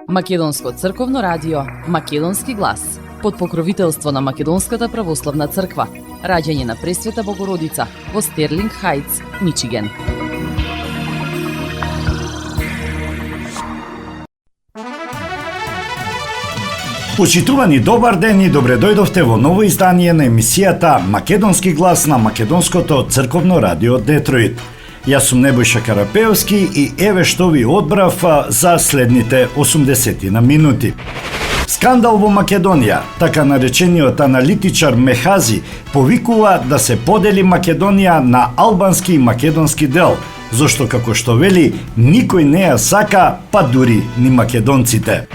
Македонско црковно радио, Македонски глас, под покровителство на Македонската православна црква, раѓање на Пресвета Богородица во Стерлинг Хајтс, Мичиген. Почитувани, добар ден и добре дојдовте во ново издание на емисијата Македонски глас на Македонското црковно радио Детройт. Јас сум Небојша Карапеовски и еве што ви одбрав за следните 80 минути. Скандал во Македонија. Така наречениот аналитичар Мехази повикува да се подели Македонија на албански и македонски дел, зашто како што вели, никој не ја сака, па дури ни македонците.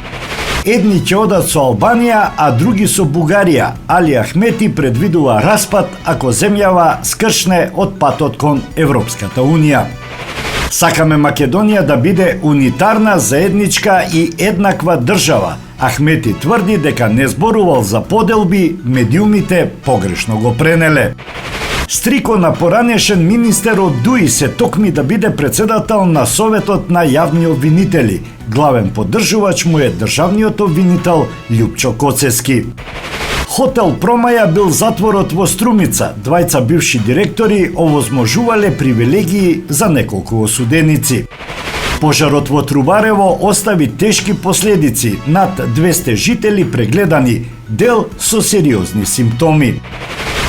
Едни ќе одат со Албанија, а други со Бугарија. Али Ахмети предвидува распад ако земјава скршне од патот кон Европската Унија. Сакаме Македонија да биде унитарна, заедничка и еднаква држава. Ахмети тврди дека не зборувал за поделби, медиумите погрешно го пренеле. Стрико на поранешен министер од ДУИ се токми да биде председател на Советот на јавни обвинители. Главен поддржувач му е државниот обвинител Љупчо Коцески. Хотел Промаја бил затворот во Струмица. Двајца бивши директори овозможувале привилегии за неколку осуденици. Пожарот во Трубарево остави тешки последици. Над 200 жители прегледани, дел со сериозни симптоми.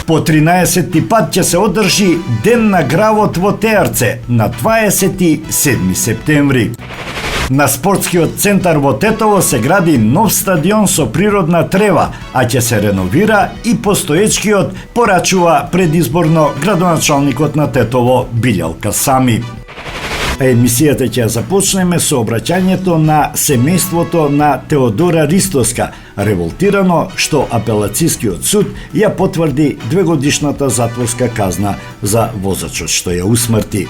По 13-ти пат ќе се одржи Ден на гравот во Теарце на 27 септември. На спортскиот центар во Тетово се гради нов стадион со природна трева, а ќе се реновира и постоечкиот, порачува предизборно градоначалникот на Тетово Билјал Касами. Емисијата ќе започнеме со обраќањето на семејството на Теодора Ристоска, револтирано што апелацијскиот суд ја потврди 2-годишната затворска казна за возачот што ја усмрти.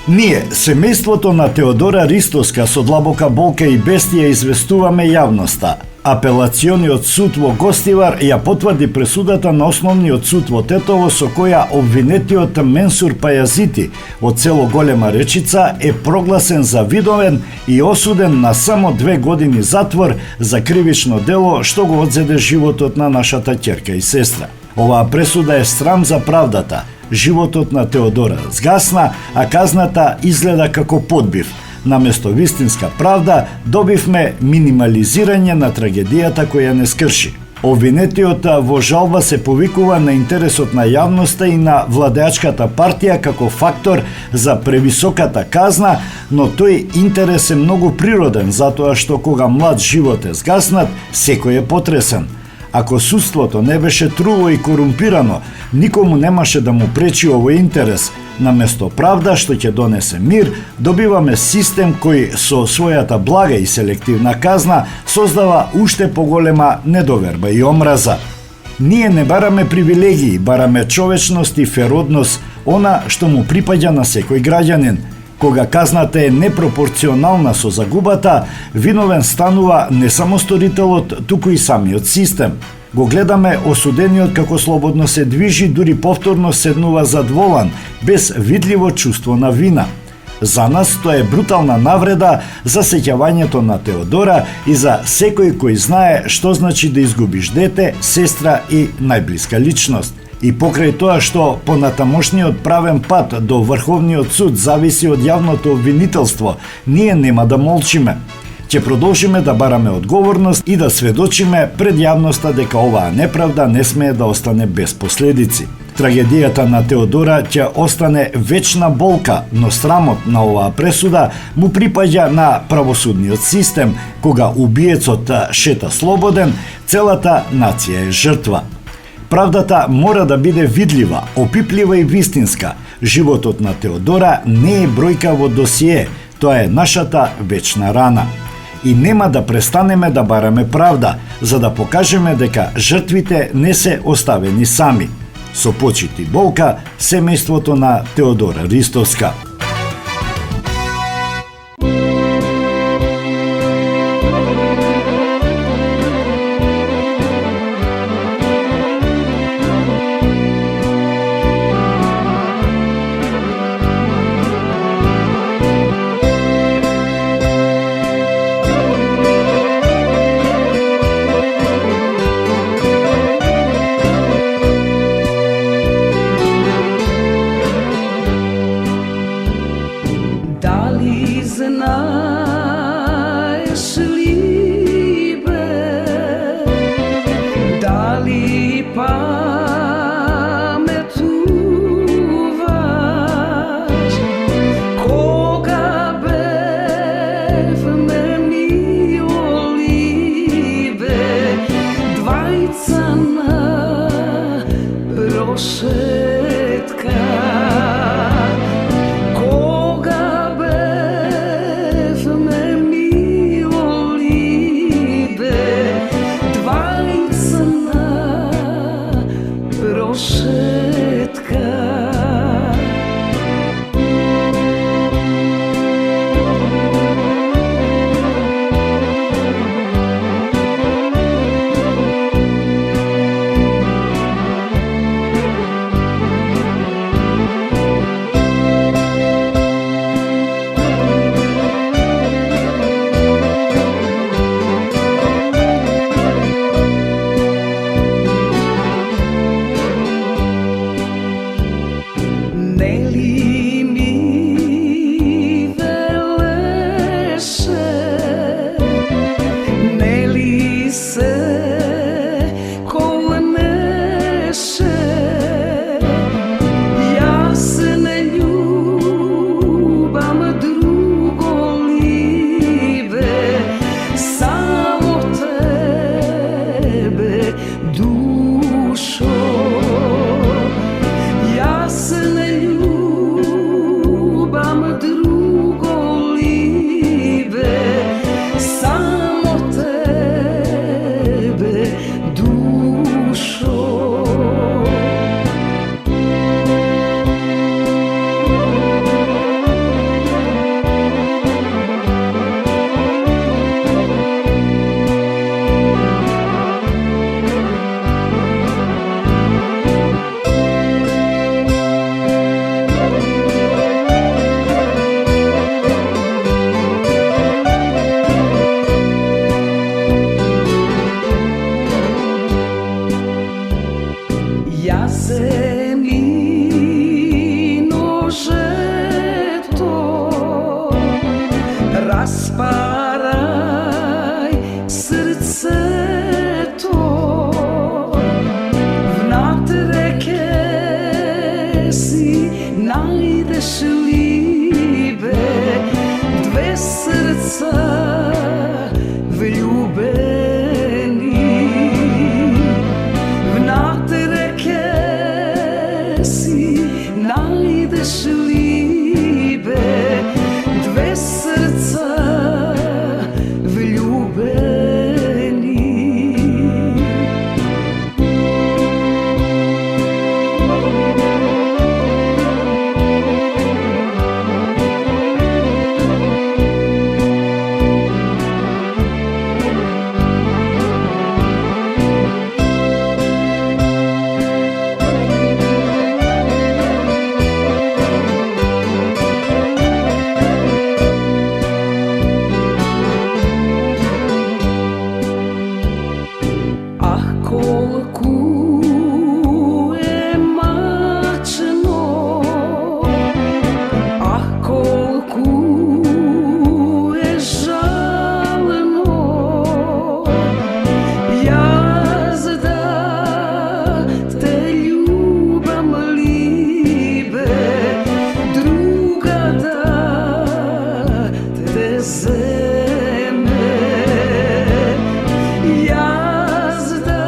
Ние, семејството на Теодора Ристоска, со длабока болка и бестија известуваме јавноста. Апелациониот суд во Гостивар ја потврди пресудата на Основниот суд во Тетово, со која обвинетиот Менсур Пајазити од село Голема Речица е прогласен за видовен и осуден на само 2 години затвор за кривично дело што го одзеде животот на нашата ќерка и сестра. Оваа пресуда е срам за правдата. Животот на Теодора згасна, а казната изгледа како подбив. Наместо вистинска правда, добивме минимализирање на трагедијата која не скрши. Обвинетиот во жалба се повикува на интересот на јавноста и на владеачката партија како фактор за превисоката казна, но тој интерес е многу природен, затоа што кога млад живот е згаснат, секој е потресен. Ако судството не беше труо и корумпирано, никому немаше да му пречи овој интерес. Наместо правда што ќе донесе мир, добиваме систем кој со својата блага и селективна казна создава уште поголема недоверба и омраза. Ние не бараме привилегии, бараме човечност и феродност, она што му припаѓа на секој граѓанин. Кога казната е непропорционална со загубата, виновен станува не само сторителот, туку и самиот систем. Го гледаме осудениот како слободно се движи, дури повторно седнува задволан, без видливо чувство на вина. За нас тоа е брутална навреда за сеќавањето на Теодора и за секој кој знае што значи да изгубиш дете, сестра и најблиска личност. И покрај тоа што понатамошниот правен пат до Врховниот суд зависи од јавното обвинителство, ние нема да молчиме. Ќе продолжиме да бараме одговорност и да сведочиме пред јавноста дека оваа неправда не смее да остане без последици. Трагедијата на Теодора ќе остане вечна болка, но срамот на оваа пресуда му припаѓа на правосудниот систем. Кога убиецот шета слободен, целата нација е жртва. Правдата мора да биде видлива, опиплива и вистинска. Животот на Теодора не е бројка во досие, тоа е нашата вечна рана. И нема да престанеме да бараме правда, за да покажеме дека жртвите не се оставени сами. Со почит и болка, семејството на Теодора Ристоска. знаеш ли бе, дали паметуваш кога бевме милоли бе, двајца на прошетка. Кога бевме милоли бе, двајца на прошетка. Нели ми велеше, нели се колнеше, јас не љубам друго ливе, само тебе, душо. Јас не љубам друго ливе, само тебе, душо. Јас земјино жето, распарај срцето, внатре ке си најдеш ли бе, две срца влюбени. Внатре ке си најдеш ли бе, две срца влюбени. Колку е мачно, колку е жално, јас да те љубам ли бе, друга да те земе. Јас да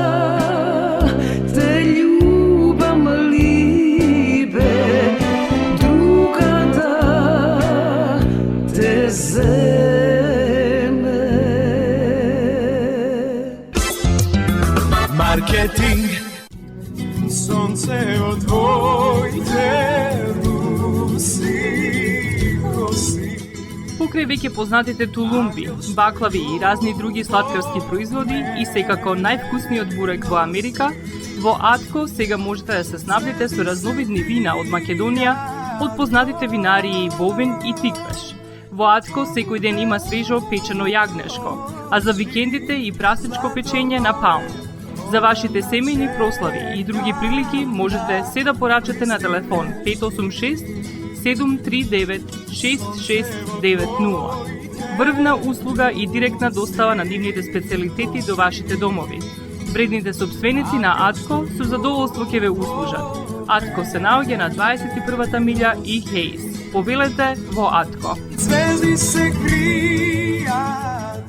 те љубам ли бе, друга да те земе. Маркетинг, сонце од твоите руси коси. Покрај веќе познатите тулумби, баклави и разни други сладкарски производи и секако највкусниот бурек во Америка, во Атко сега можете да се снабдите со разновидни вина од Македонија, од познатите винарии Бовин и Тиквеш. Во Атко секој ден има свежо печено јагнешко, а за викендите и прасечко печење на паун. За вашите семејни прослави и други прилики можете се да порачате на телефон 586 739 6690. врвна услуга и директна достава на нивните специјалитети до вашите домови. Бредните собственици на Атко со задоволство ќе ве услужат. Атко се наоѓа на 21-та милја и Хейс. Повелете во Атко. Звезди се кријат.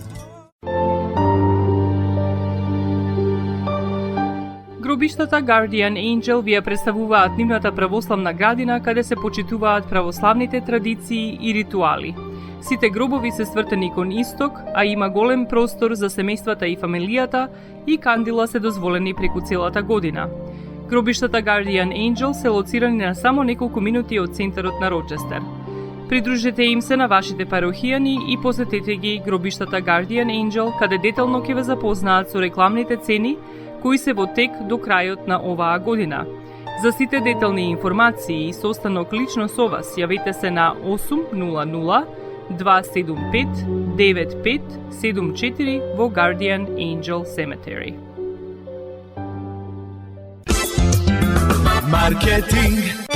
Гробиштата Guardian Angel ви ја представуваат нивната православна градина каде се почитуваат православните традиции и ритуали. Сите гробови се свртени кон исток, а има голем простор за семејствата и фамилијата и кандила се дозволени преку целата година. Гробиштата Guardian Angel се лоцирани на само неколку минути од центарот на Рочестер. Придружете им се на вашите парохијани и посетете ги гробиштата Guardian Angel, каде детално ќе ве запознаат со рекламните цени кои се во тек до крајот на оваа година. За сите детални информации и состанок лично со вас, јавете се на 800 275 9574 во Guardian Angel Cemetery. Маркетинг.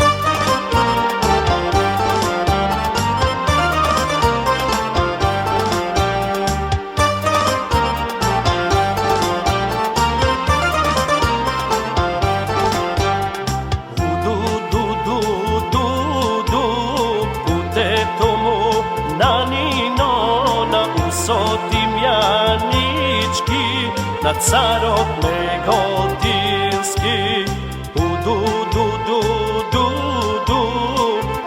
На царот неготински, у-ду-ду-ду-ду-ду,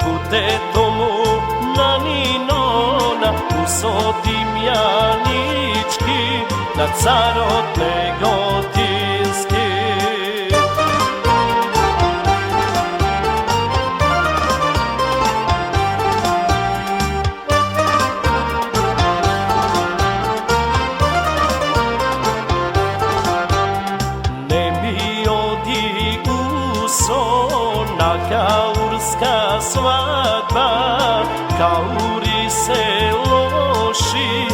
путето му на Нинона, усотимјанички, на царот неготински. Каурска свадба, каури се лоши,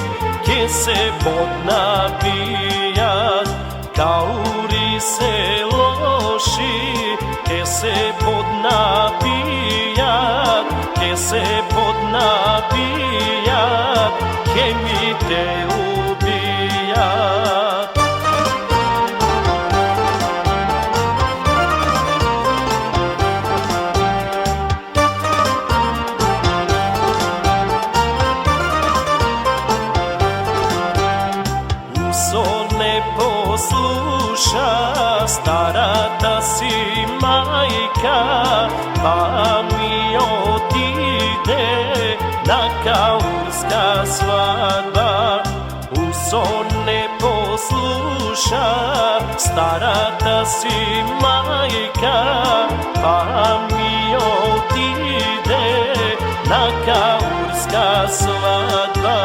ке се поднапијат. Каури се лоши, ке се поднапијат, ке се поднапијат, ке ми те убијат. Слуша старата си мајка, па ми отиде на каурска свадба. Усон не послуша старата си мајка, па ми отиде на каурска свадба.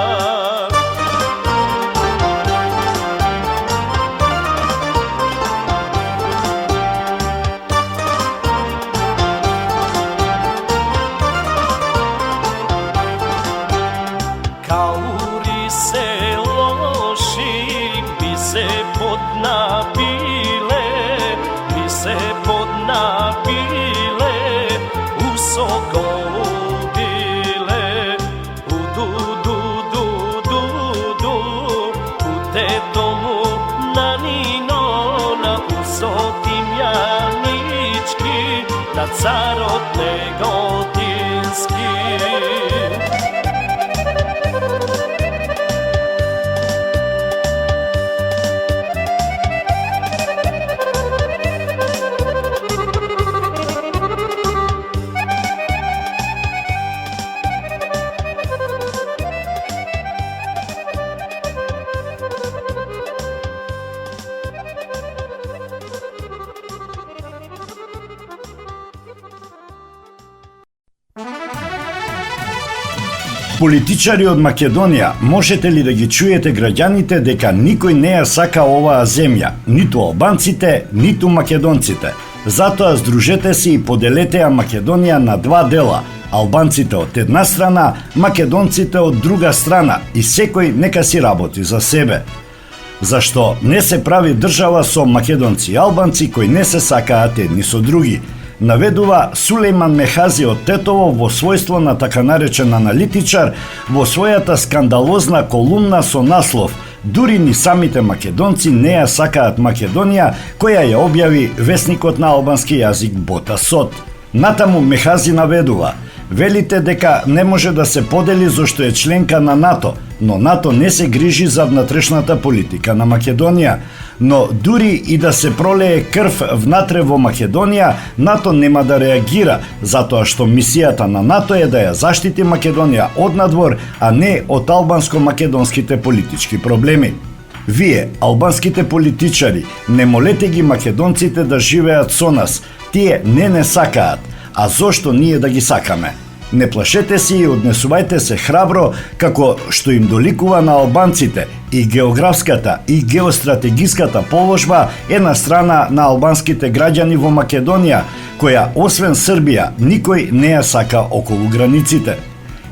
На царот неготински. Политичари од Македонија, можете ли да ги чуете граѓаните дека никој не ја сака оваа земја, ниту албанците, ниту македонците. Затоа здружете се и поделете ја Македонија на два дела, албанците од една страна, македонците од друга страна, и секој нека си работи за себе. Зашто не се прави држава со македонци и албанци кои не се сакаат едни со други. наведува Сулејман Мехази од Тетово во својство на така наречен аналитичар во својата скандалозна колумна со наслов "Дури ни самите македонци не ја сакаат Македонија", која ја објави весникот на албански јазик Бота Сот. Натаму Мехази наведува: "Велите дека не може да се подели зашто е членка на НАТО, но НАТО не се грижи за внатрешната политика на Македонија. Но дури и да се пролее крв внатре во Македонија, НАТО нема да реагира, затоа што мисијата на НАТО е да ја заштити Македонија од надвор, а не од албанско-македонските политички проблеми. Вие, албанските политичари, не молете ги македонците да живеат со нас, тие не сакаат, а зошто ние да ги сакаме? Не плашете се и однесувајте се храбро како што им доликува на албанците, и географската и геостратегиската положба е на страна на албанските граѓани во Македонија, која освен Србија никој не ја сака околу границите.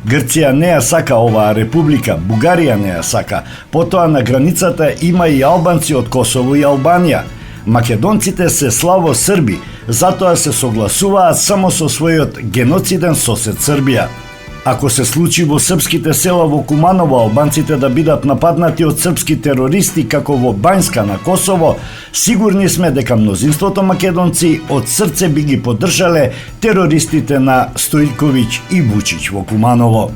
Грција не ја сака оваа република, Бугарија не ја сака, потоа на границата има и албанци од Косово и Албанија. Македонците се славо Срби, затоа се согласуваат само со својот геноциден сосед Србија. Ако се случи во српските села во Куманово албанците да бидат нападнати од српски терористи како во Бањска на Косово, сигурни сме дека мнозинството македонци од срце би ги поддржале терористите на Стојковиќ и Вучиќ во Куманово.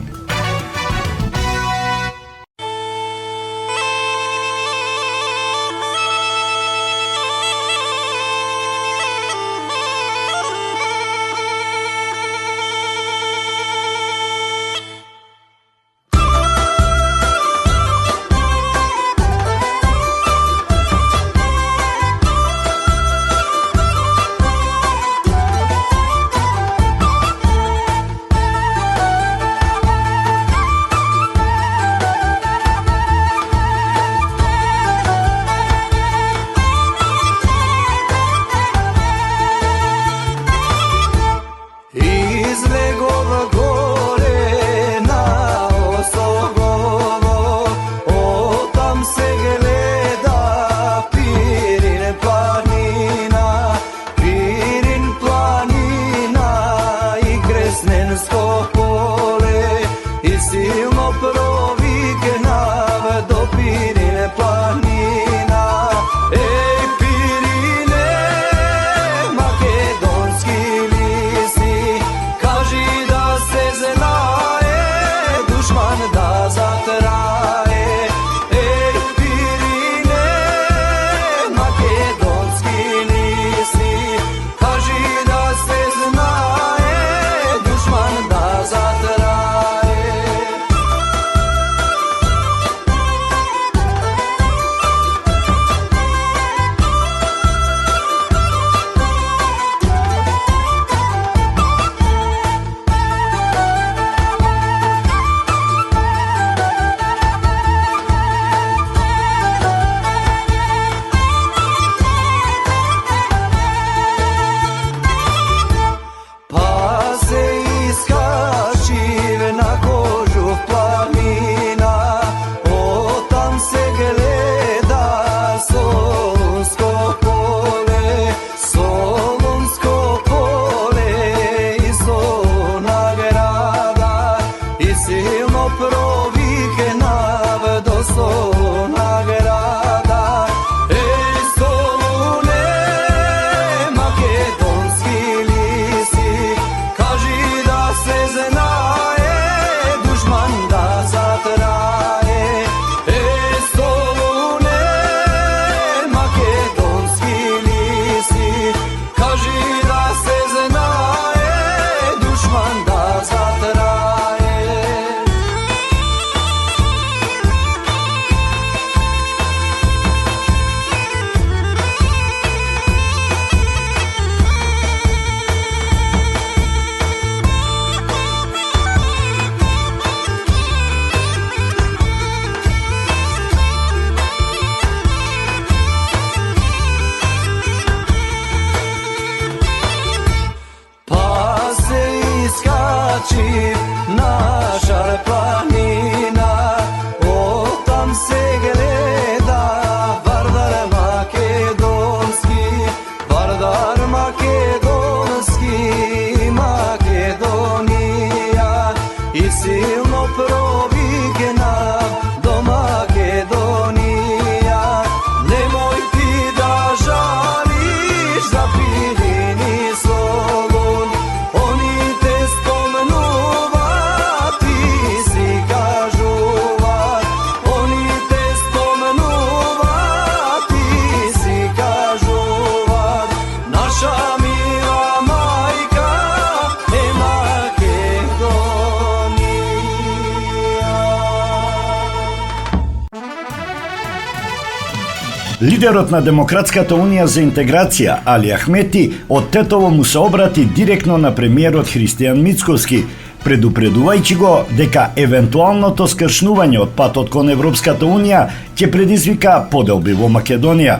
Лидерот на Демократската унија за интеграција, Али Ахмети, од Тетово му се обрати директно на премиерот Христијан Мицкоски, предупредувајќи го дека евентуалното скршнување од патот кон Европската унија ќе предизвика поделби во Македонија.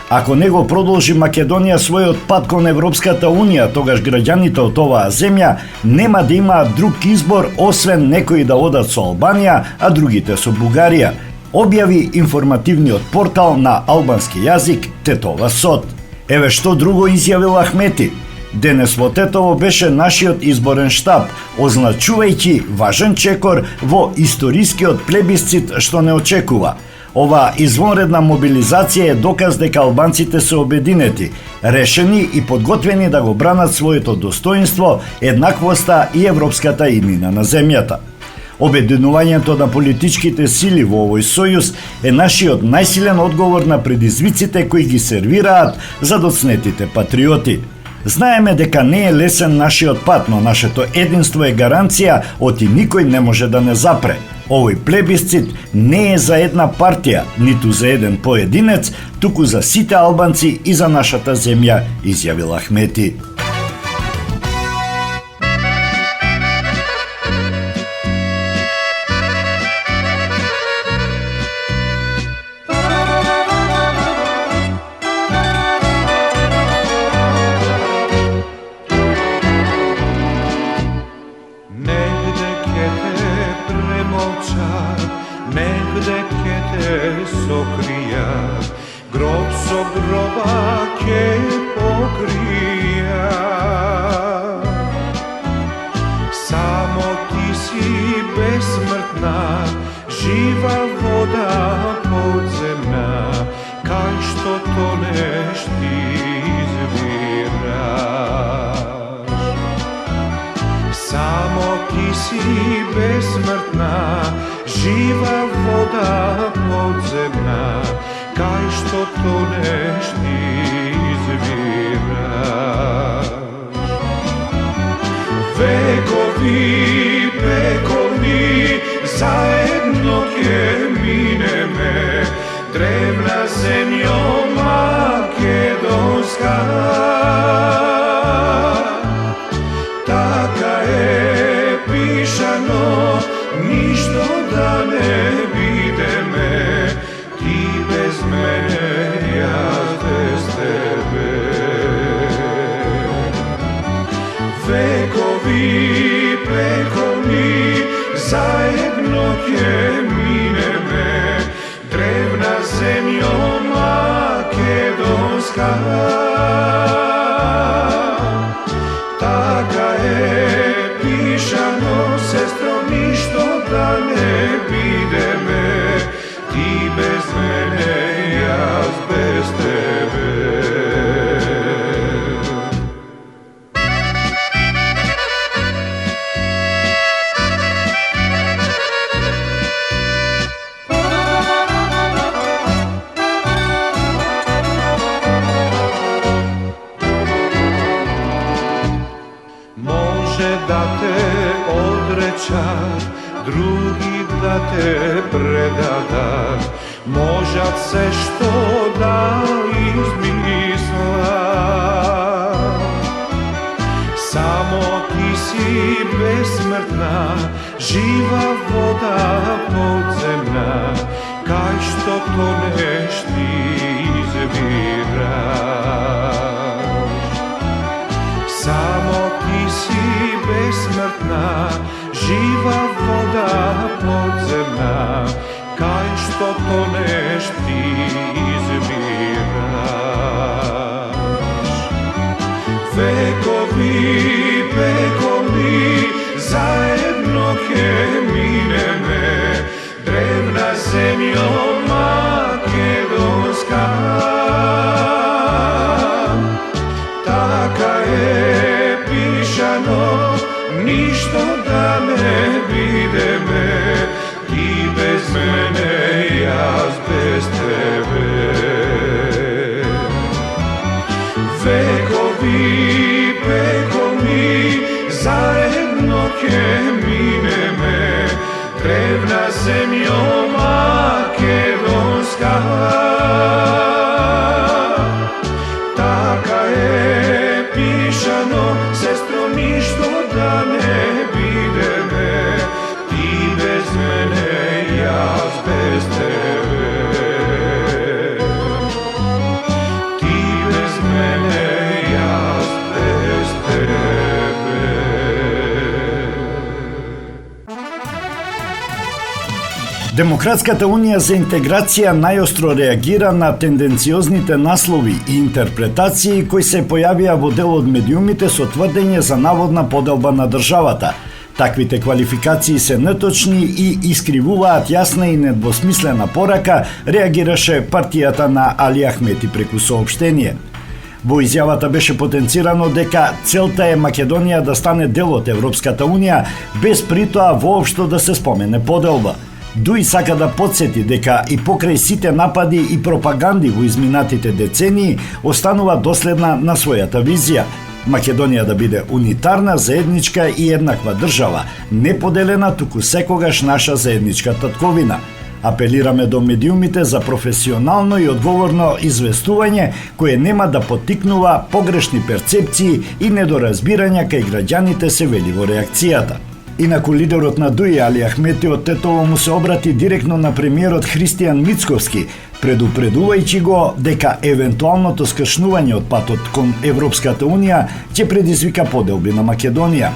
Ако не го продолжи Македонија својот пат кон Европската унија, тогаш граѓаните од оваа земја нема да имаат друг избор освен некои да одат со Албанија, а другите со Бугарија, објави информативниот портал на албански јазик Тетова Сот. Еве што друго изјавил Ахмети. Денес во Тетово беше нашиот изборен штаб, означувајќи важен чекор во историскиот плебисцит што не очекува. Оваа извонредна мобилизација е доказ дека албанците се обединети, решени и подготвени да го бранат своето достоинство, еднаквоста и европската иднина на земјата. Обединувањето на политичките сили во овој сојуз е нашиот најсилен одговор на предизвиците кои ги сервираат задоцнетите патриоти. Знаеме дека не е лесен нашиот пат, но нашето единство е гаранција оти никој не може да не запре. Овој плебисцит не е за една партија, ниту за еден поединец, туку за сите албанци и за нашата земја, изјавил Ахмети. Негде ке те сокрија, гроб со гроба ке покрија. Само ти си безсмртна, жива вода подземна, кај што тонеш ти извираш. Само ти си безсмртна, жива вода подземна, кај што тонеш ти извираш. Векови, вековни, заедно ке минеме, древна земјо македонска. Така е пишано, ништо да не видиме, ти без мене, јас без тебе. Векови, вековни, заедно ќе минеме, древна земјо македонска. Така е пишано, сестро, ништо да не видиме, ти без мене, јас без тебе. Може да те одречат, други да те предадат, можат се што да измислат. Само ти си безсмртна, жива вода подземна, кај што тонеш ти извираш. Само ти си безсмртна, жива вода подземна, кај што тонеш ти извираш. Векови, вековни, заедно ке минеме, древна земјо македонска. Така е пишано, ништо да не видиме, ти без мене, јас без тебе. Векови, вековни, заедно ке минеме, древна земјо македонска. Демократската унија за интеграција најостро реагира на тенденциозните наслови и интерпретации кои се појавија во дел од медиумите со тврдење за наводна поделба на државата. Таквите квалификации се неточни и искривуваат јасна и недвосмислена порака, реагираше партијата на Али Ахмети преку соопштение. Во изјавата беше потенцирано дека целта е Македонија да стане дел од Европската унија, без притоа воопшто да се спомене поделба. Дуи сака да потсети дека и покрај сите напади и пропаганди во изминатите децении останува доследна на својата визија. Македонија да биде унитарна, заедничка и еднаква држава, не поделена, туку секогаш наша заедничка татковина. Апелираме до медиумите за професионално и одговорно известување кое нема да поттикнува погрешни перцепции и недоразбирања кај граѓаните, се вели во реакцијата. Инаку лидерот на ДУИ Али Ахмети од тетово му се обрати директно на премиерот Христијан Мицковски, предупредувајќи го дека евентуалното скршнување од патот кон Европската унија ќе предизвика поделби на Македонија.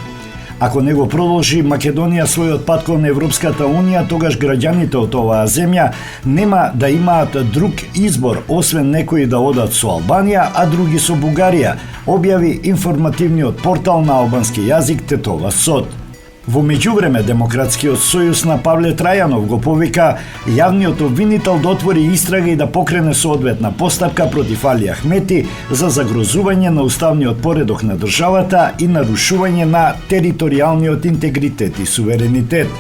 Ако не го продолжи Македонија својот пат кон Европската унија, тогаш граѓаните од оваа земја нема да имаат друг избор освен некои да одат со Албанија, а други со Бугарија, објави информативниот портал на албански јазик Тетова СОД. Во меѓувреме, Демократскиот сојуз на Павле Трајанов го повика јавниот обвинител да отвори истрага и да покрене соодветна постапка против Али Ахмети за загрозување на уставниот поредок на државата и нарушување на територијалниот интегритет и суверенитет.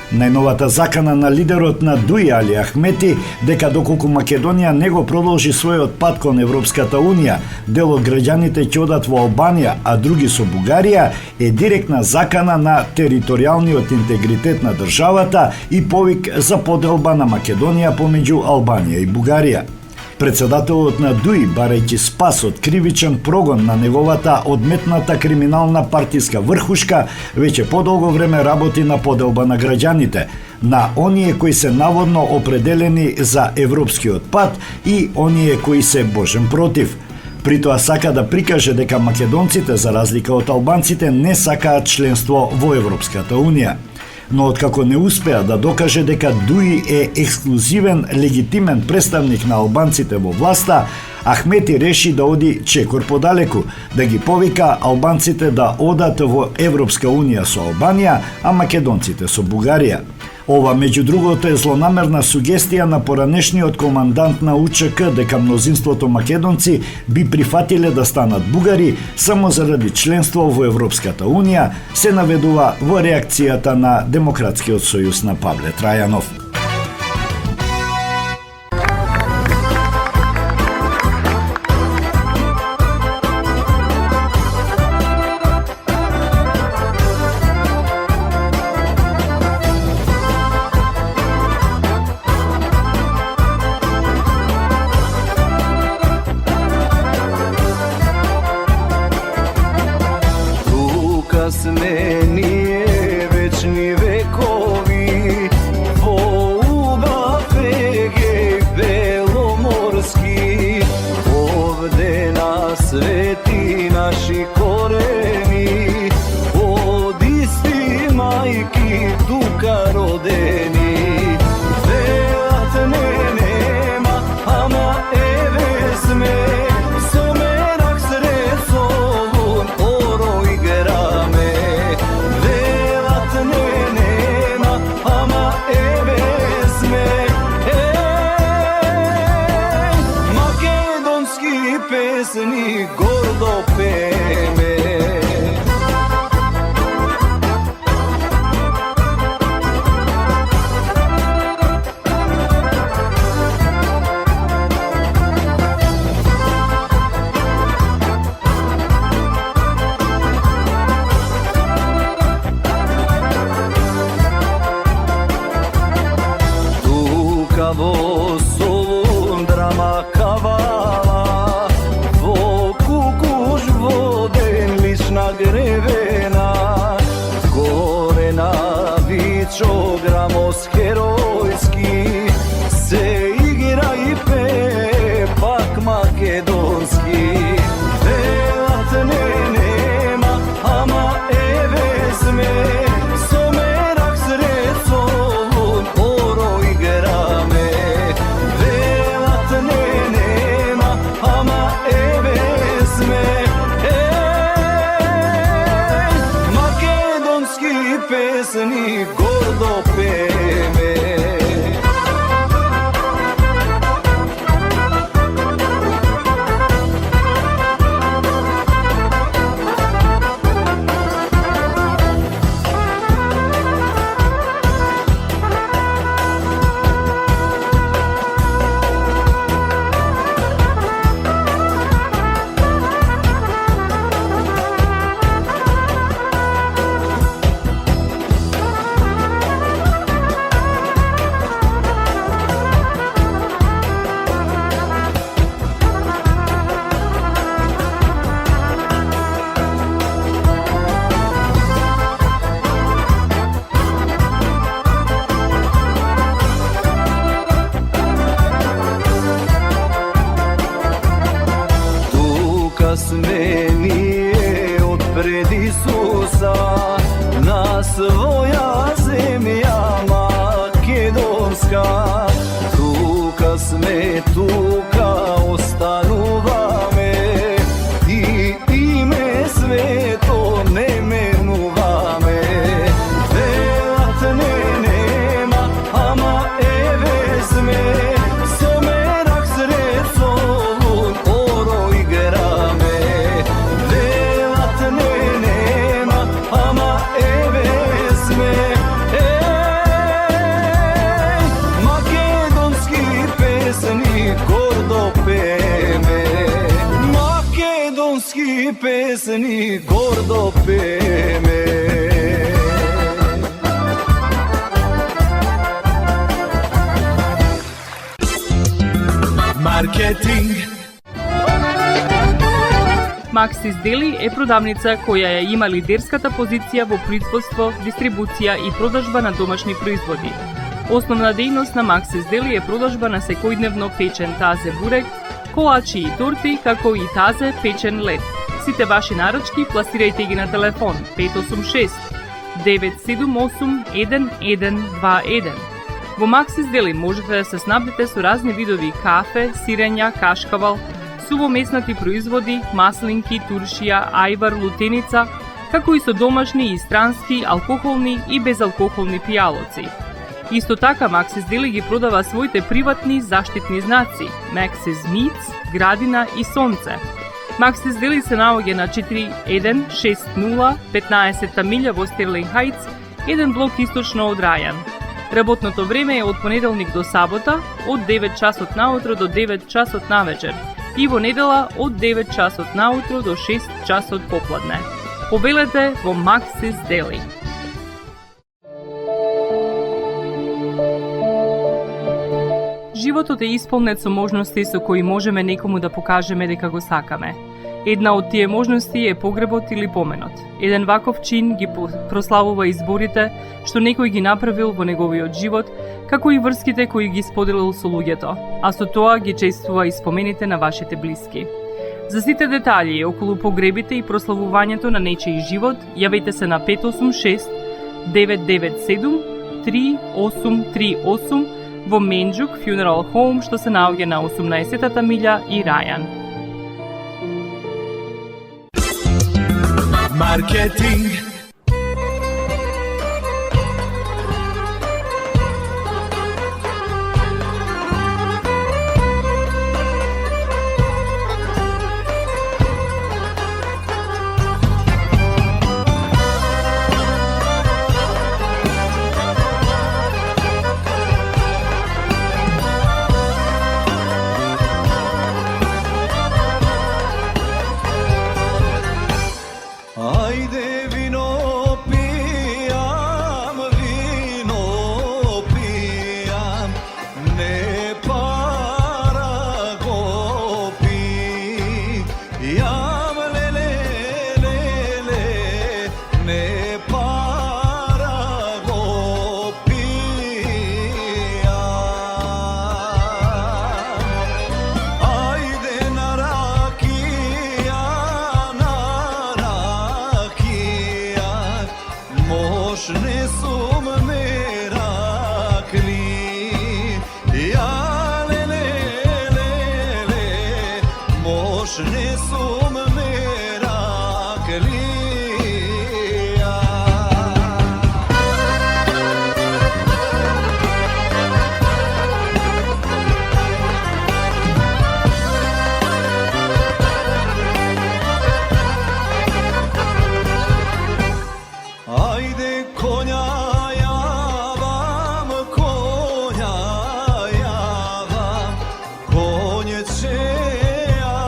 Најновата закана на лидерот на ДУИ Али Ахмети дека доколку Македонија не го продолжи својот пат кон Европската унија, дел од граѓаните ќе одат во Албанија, а други со Бугарија, е директна закана на територијалниот интегритет на државата и повик за поделба на Македонија помеѓу Албанија и Бугарија. Председателот на ДУИ, барајќи спас од кривичен прогон на неговата одметната криминална партиска врхушка, веќе подолго време работи на поделба на граѓаните, на оние кои се наводно определени за европскиот пат и оние кои се божен против. Притоа сака да прикаже дека македонците, за разлика од албанците, не сакаат членство во Европската унија. Но откако не успеа да докаже дека ДУИ е ексклузивен, легитимен представник на албанците во власта, Ахмети реши да оди чекор подалеку, да ги повика албанците да одат во Европска унија со Албанија, а македонците со Бугарија. Ова, меѓу другото, е злонамерна сугестија на поранешниот командант на УЧК дека мнозинството македонци би прифатиле да станат бугари само заради членство во Европската унија, се наведува во реакцијата на Демократскиот сојуз на Павле Трајанов. Сме ние вечни векови во убав егеј беломорски, овде на свети наши корени, од исти мајки тука родени. Велат не нема, ама еве сме, со мерак сред солун оро играме. Велат не нема, ама еве сме, македонски песни гордо пееме. Во Солун драма кавала, во Кукуш воден лична гревена, горе на Вичо грамос херојски, се игра и пее пак македонски. Велат не нема, ама еве сме, со мерак сред Солун оро тука остануваме и име свето не менуваме. Велат не нема, ама еве сме, со мерак сред солун оро играме. Велат не нема, ама еве сме, македонски песни гордо пееме. Македонски песни гордо пееме. Маркетинг. Максис Дели е продавница која ја има лидерската позиција во производство, дистрибуција и продажба на домашни производи. Основна дејност на Максис Дели е продажба на секојдневно печен тазе бурек, колачи и торти, како и тазе печен лед. Сите ваши наручки пласирајте ги на телефон 586 978 1121. Во Максис Дели можете да се снабдите со разни видови кафе, сирења, кашкавал, сувомеснати производи, маслинки, туршија, ајвар, лутеница, како и со домашни и странски, алкохолни и безалкохолни пијалоци. Исто така, Максис Дели ги продава своите приватни заштитни знаци Maxis Meats, Градина и Сонце. Максис Дели се наоѓа на 4160 15 милја во Стерлинг Хајтс, еден блок источно од Рајан. Работното време е од понеделник до сабота, од 9 часот наутро до 9 часот навечер и во недела од 9 часот наутро до 6 часот попладне. Побелете во Максис Дели. Животот е исполнет со можности со кои можеме некому да покажеме дека го сакаме. Една од тие можности е погребот или поменот. Еден ваков чин ги прославува изборите што некој ги направил во неговиот живот, како и врските кои ги споделил со луѓето, а со тоа ги чествува и спомените на вашите блиски. За сите детали околу погребите и прославувањето на нечиј живот, јавете се на 586 997 3838 во Менџук Funeral Home, што се наоѓа на 18-та милја и Рајан. Маркетинг. Ајде вино пијам, не пара го пијам, леле, не пара го пијам. Ајде на ракија, не сум меракли, ја леле, мош не сум меракли. Ајде коња јавам, коње ќе ја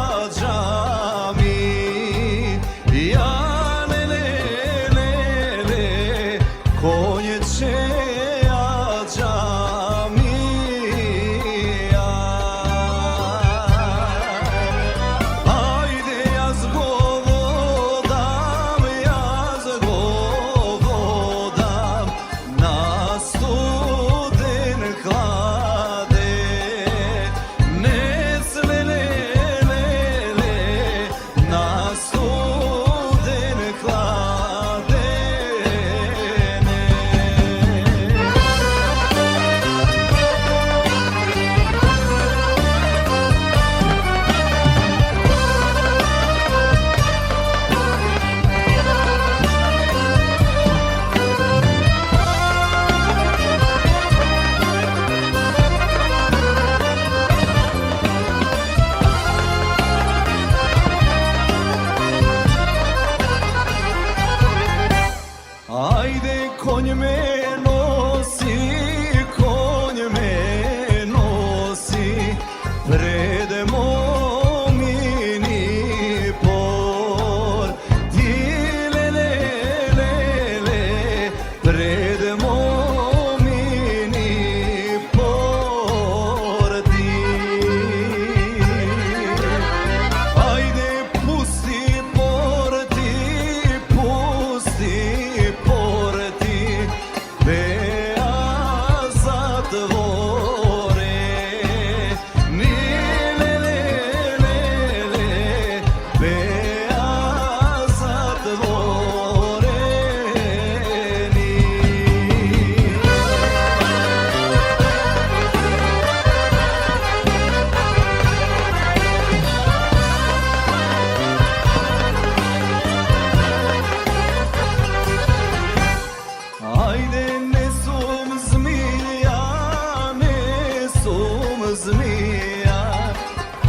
zmija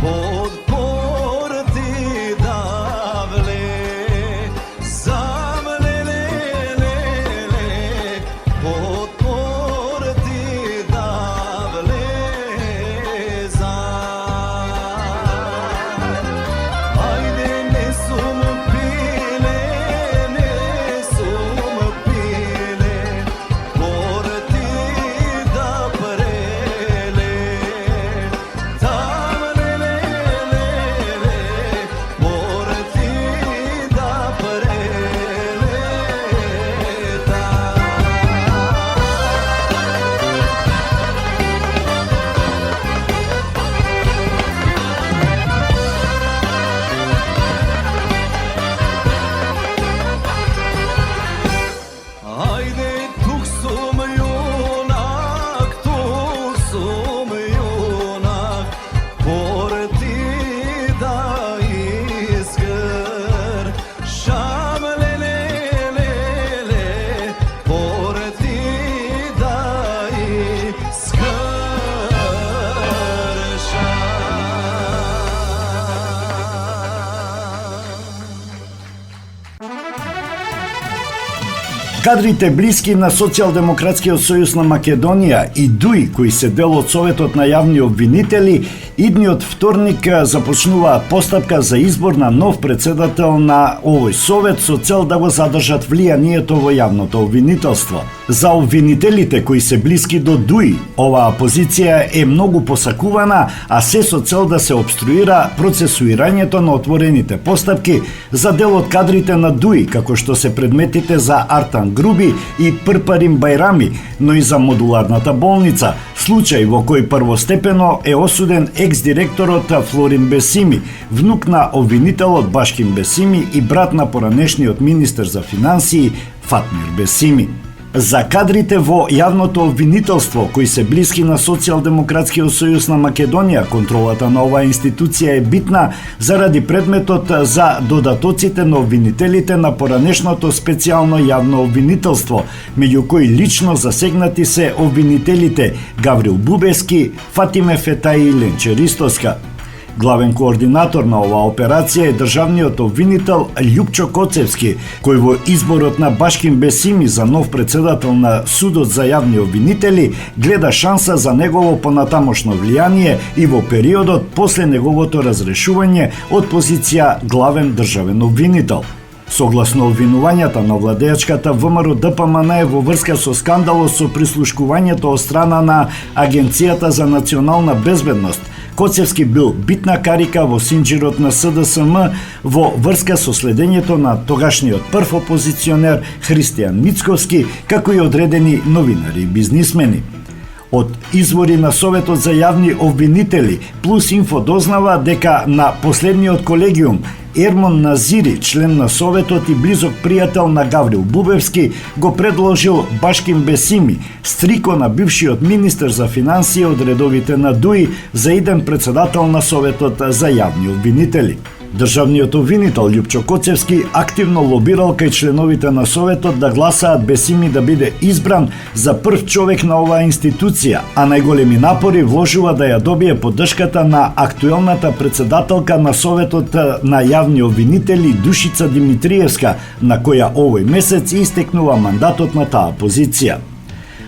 pod porti davle sam le pod porti davle sam ajde ne sum pile porti da prele tam le porti da prele Ajde tuk sum junak porti da izgr šam le porti da izgr Кадрите блиски на Социјалдемократскиот сојуз на Македонија и ДУИ, кои се дел од Советот на јавни обвинители, идниот вторник започнуваат постапка за избор на нов председател на овој совет со цел да го задржат влијанието во јавното обвинителство. За обвинителите кои се блиски до ДУИ, оваа позиција е многу посакувана, а се со цел да се обструира процесуирањето на отворените постапки за дел од кадрите на ДУИ, како што се предметите за Артан Груби и Прпарим Бајрами, но и за модуларната болница, случај во кој првостепено е осуден екс-директорот Флорин Бесими, внук на обвинителот Башким Бесими и брат на поранешниот министер за финансии Фатмир Бесими. За кадрите во јавното обвинителство, кои се блиски на Социјалдемократскиот сојуз на Македонија, контролата на оваа институција е битна заради предметот за додатоците на обвинителите на поранешното специјално јавно обвинителство, меѓу кои лично засегнати се обвинителите Гаврил Бубески, Фатиме Фетаи и Ленче Ристоска. Главен координатор на оваа операција е државниот обвинител Љупчо Коцевски, кој во изборот на Башким Бесими за нов председател на Судот за јавни обвинители гледа шанса за негово понатамошно влијание и во периодот после неговото разрешување од позиција главен државен обвинител. Согласно обвинувањата на владеачката ВМРО ДПМН во врска со скандалот со прислушкувањето од страна на Агенцијата за национална безбедност, Коцевски бил битна карика во синџирот на СДСМ во врска со следењето на тогашниот прв опозиционер Христијан Мицковски, како и одредени новинари и бизнисмени. Од извори на Советот за јавни обвинители, Плюс Инфо дознава дека на последниот колегиум Ермон Назири, член на Советот и близок пријател на Гаврил Бубевски, го предложил Башким Бесими, стрико на бившиот министер за финансии од редовите на ДУИ, за иден председател на Советот за јавни обвинители. Државниот обвинител Љупчо Коцевски активно лобирал кај членовите на Советот да гласаат Бесими да биде избран за прв човек на оваа институција, а најголеми напори вложува да ја добие поддршката на актуелната председателка на Советот на јавни обвинители Душица Димитриевска, на која овој месец истекнува мандатот на таа позиција.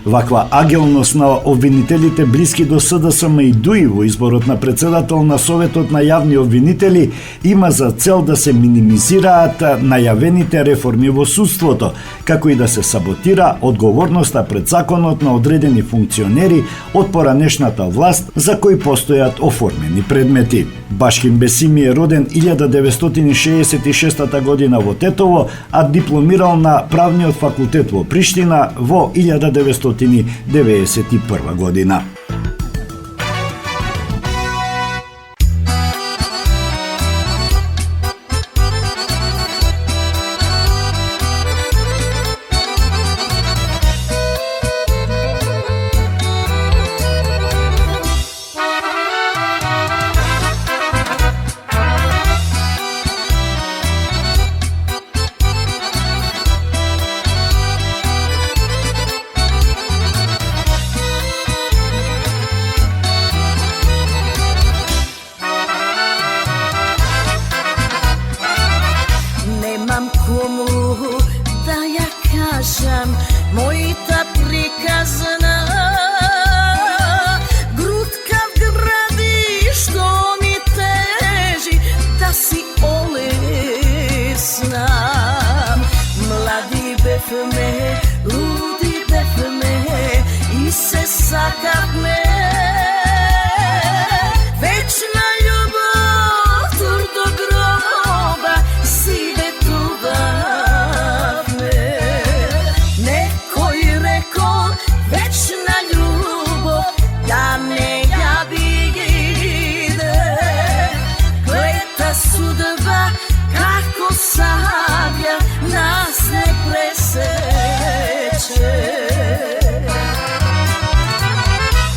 Ваква агилност на обвинителите блиски до СДСМ и ДУИ во изборот на председател на Советот на јавни обвинители има за цел да се минимизираат најавените реформи во судството, како и да се саботира одговорноста пред законот на одредени функционери од поранешната власт за кои постојат оформени предмети. Башким Бесими е роден 1966 година во Тетово, а дипломирал на правниот факултет во Приштина во 1991 година. sabbia nas ne presece.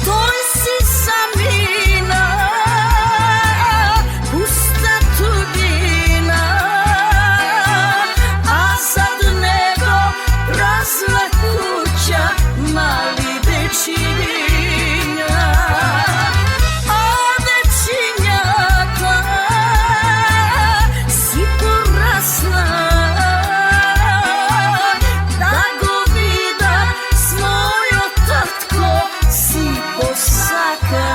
Той си самина, пуста тугина, а зад него празна куќа, мали дечиња. А дечињата си порасна, да го вида с мојот татко си посака.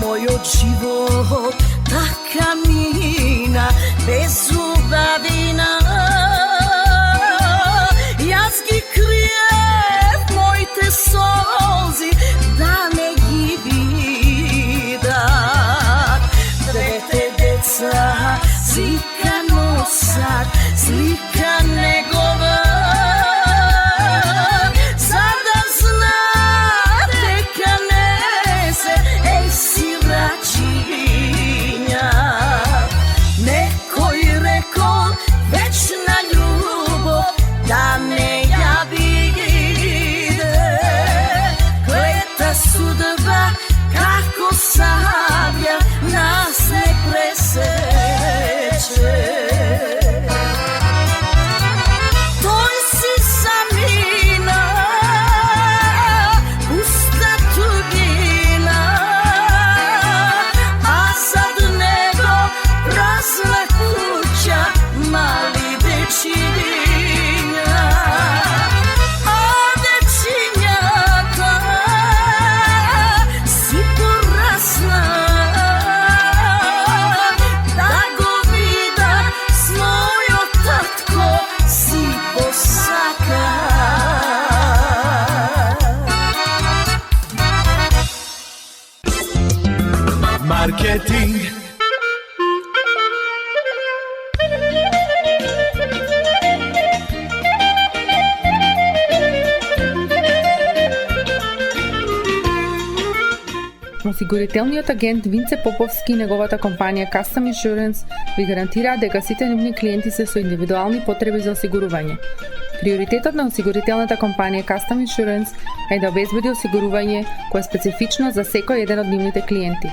Мојот живот така мина, без убавина. Јас ги криев моите солзи, да не ги видат. Двете деца слика носат, слика негова, за да знаат дека не се сирачиња. Некој рекол вечна љубов да не ја биде. Клета судба како сабја нас не пресече. Тој си самина, пуста тугина, а зад него празна куќа, мали дечиња. А дечињата си порасна, да го вида с мојот татко си посака. Маркетинг. Осигурителниот агент Винце Поповски и неговата компанија Custom Insurance ви гарантираат дека сите нивни клиенти се со индивидуални потреби за осигурување. Приоритетот на осигурителната компанија Custom Insurance е да обезбеди осигурување кое е специфично за секој еден од нивните клиенти.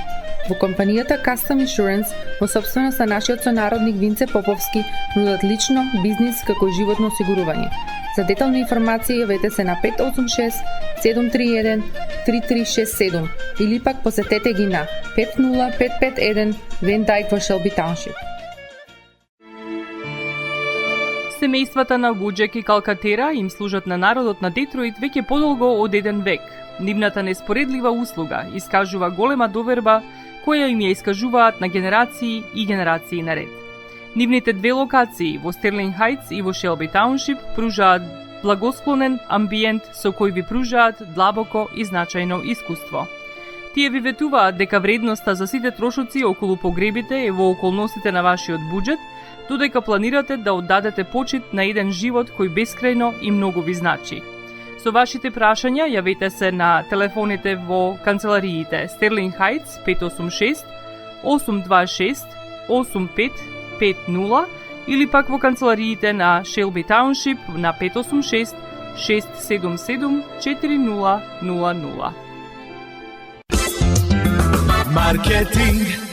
Во компанијата Custom Insurance, во собственост на нашиот сонародник Винце Поповски, нудат лично, бизнис како и животно осигурување. За детални информации јавете се на 586 731 3367 или пак посетете ги на 50551 Van Dyke во Shelby Township. Семејствата на Вуџек и Калкатера им служат на народот на Детройт веќе подолго од еден век. Нивната неспоредлива услуга искажува голема доверба која им ја искажуваат на генерации и генерации наред. Нивните две локации во Стерлинг Хајтс и во Шелби Тауншип пружаат благосклонен амбиент со кој ви пружаат длабоко и значајно искуство. Тие ви ветуваат дека вредноста за сите трошоци околу погребите е во околностите на вашиот буџет, додека планирате да оддадете почит на еден живот кој бескрајно и многу ви значи. Со вашите прашања јавете се на телефоните во канцелариите Стерлинг Хајтс 586 826 8550 или пак во канцелариите на Шелби Тауншип на 586 677 4000. Маркетинг.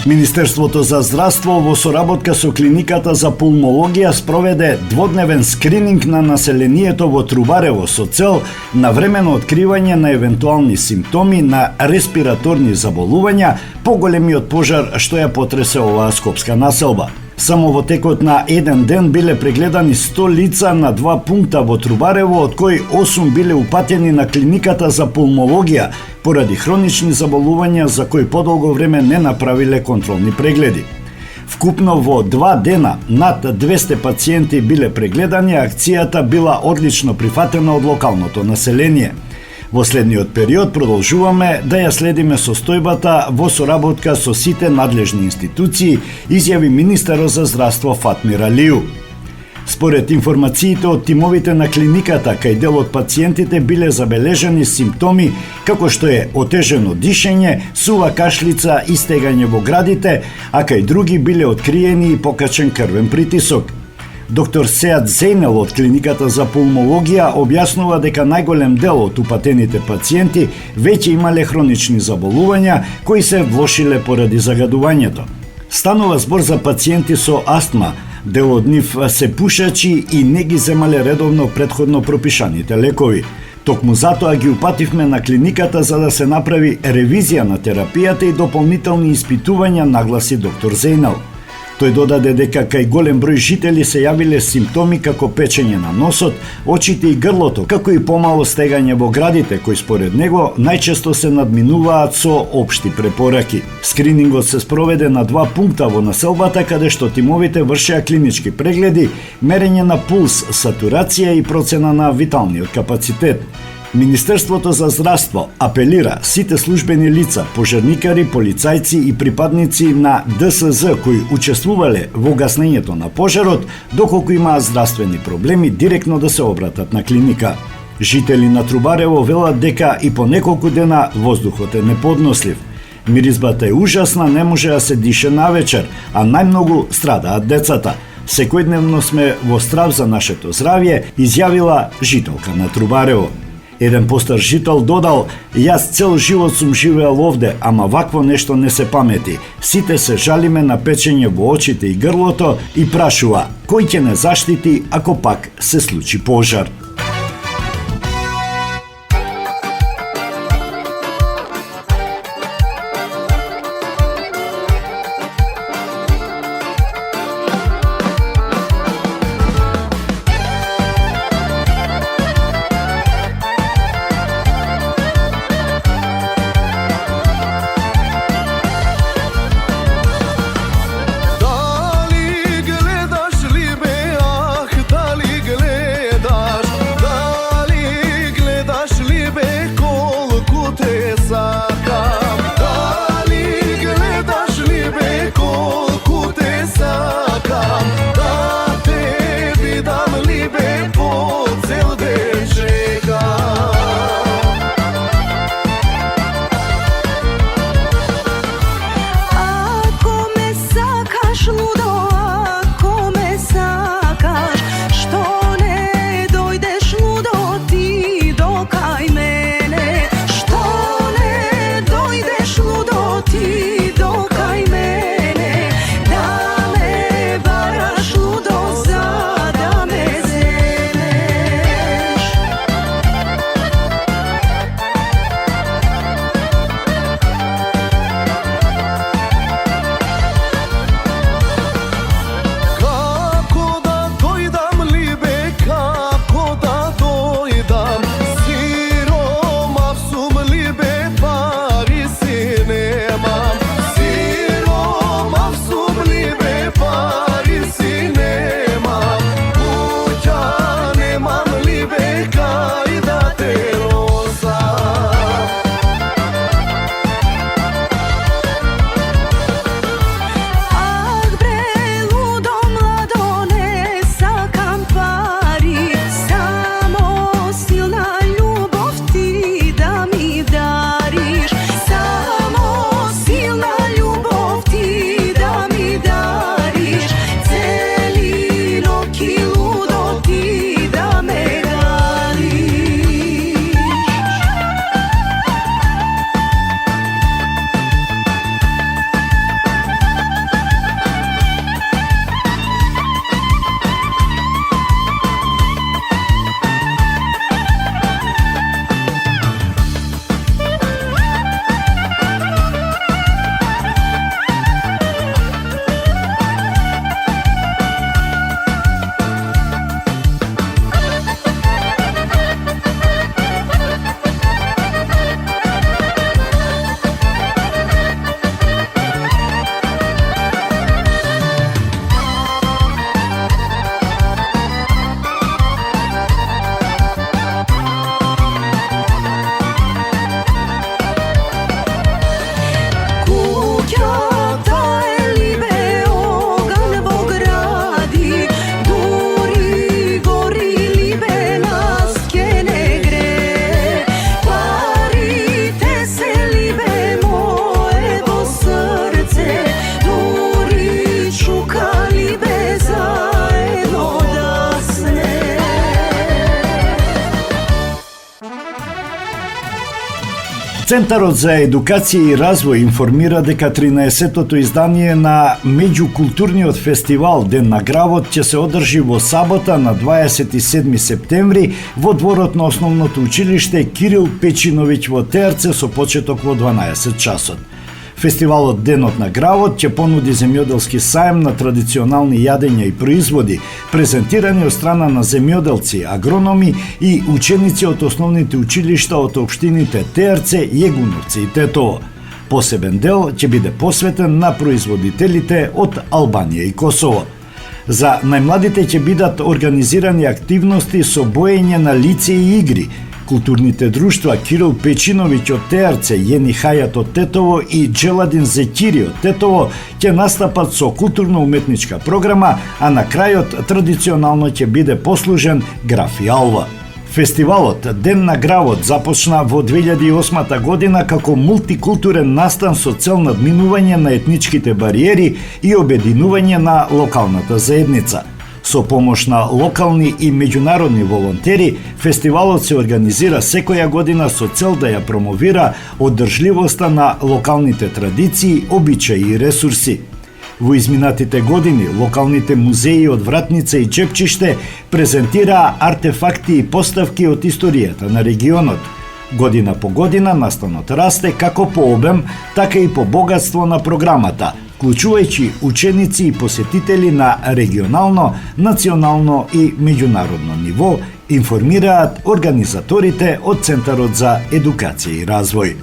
Министерството за здравство во соработка со клиниката за пулмологија спроведе дводневен скрининг на населението во Трубарево со цел навремено откривање на евентуални симптоми на респираторни заболувања поголемиот пожар што ја потресе оваа скопска населба. Само во текот на еден ден биле прегледани 100 лица на 2 пункта во Трубарево, од кои 8 биле упатени на клиниката за пулмологија поради хронични заболувања за кои подолго време не направиле контролни прегледи. Вкупно во 2 дена над 200 пациенти биле прегледани, акцијата била одлично прифатена од локалното население. Во следниот период продолжуваме да ја следиме состојбата во соработка со сите надлежни институции, изјави министерот за здравство Фатмир Алију. Според информациите од тимовите на клиниката, кај дел од пациентите биле забележани симптоми како што е отежено дишење, сува кашлица и стегање во градите, а кај други биле откриени и покачен крвен притисок. Доктор Сеат Зейнел од клиниката за пулмологија објаснува дека најголем дел од упатените пациенти веќе имале хронични заболувања кои се влошиле поради загадувањето. Станува збор за пациенти со астма, дел од нив се пушачи и не ги земале редовно претходно пропишаните лекови. Токму затоа ги упативме на клиниката за да се направи ревизија на терапијата и дополнителни испитувања, нагласи доктор Зейнел. Тој додаде дека кај голем број жители се јавиле симптоми како печење на носот, очите и грлото, како и помало стегање во градите, кои според него најчесто се надминуваат со општи препораки. Скринингот се спроведе на 2 пункта во населбата, каде што тимовите вршеа клинички прегледи, мерење на пулс, сатурација и процена на виталниот капацитет. Министерството за здравство апелира сите службени лица, пожарникари, полицајци и припадници на ДСЗ кои учествувале во гаснењето на пожарот, доколку имаат здравствени проблеми, директно да се обратат на клиника. Жители на Трубарево велат дека и по неколку дена воздухот е неподнослив. Миризбата е ужасна, не може да се дише навечер, а најмногу страдаат децата. Секојдневно сме во страв за нашето здравје, изјавила жителка на Трубарево. Еден постар жител додал: "Јас цел живот сум живеел овде, ама вакво нешто не се памети. Сите се жалиме на печење во очите и грлото и прашува: кој ќе не заштити ако пак се случи пожар?" Dali gledaš li me, ah, dali gledaš Центарот за едукација и развој информира дека 13-тото издание на меѓукултурниот фестивал Ден на гравот ќе се одржи во сабота на 27 септември во дворот на основното училиште Кирил Печиновиќ во Терце со почеток во 12 часот. Фестивалот Денот на гравот ќе понуди земјоделски саем на традиционални јадења и производи, презентирани од страна на земјоделци, агрономи и ученици од основните училишта од општините Терце, Јегуновци и Тетово. Посебен дел ќе биде посветен на производителите од Албанија и Косово. За најмладите ќе бидат организирани активности со боење на лице и игри. Културните друштва Кирил Печиновиќ од Терце, Јени Хајат од Тетово и Джеладин Зекири од Тетово ќе настапат со културно-уметничка програма, а на крајот традиционално ќе биде послужен графи алва. Фестивалот Ден на гравот започна во 2008 година како мултикултурен настан со цел надминување на етничките бариери и обединување на локалната заедница. Со помош на локални и меѓународни волонтери, фестивалот се организира секоја година со цел да ја промовира одржливоста на локалните традиции, обичаи и ресурси. Во изминатите години, локалните музеи од Вратница и Чепчиште презентираа артефакти и поставки од историјата на регионот. Година по година настанот расте како по обем, така и по богатство на програмата, вклучувајќи ученици и посетители на регионално, национално и меѓународно ниво, информираат организаторите од Центарот за едукација и развој.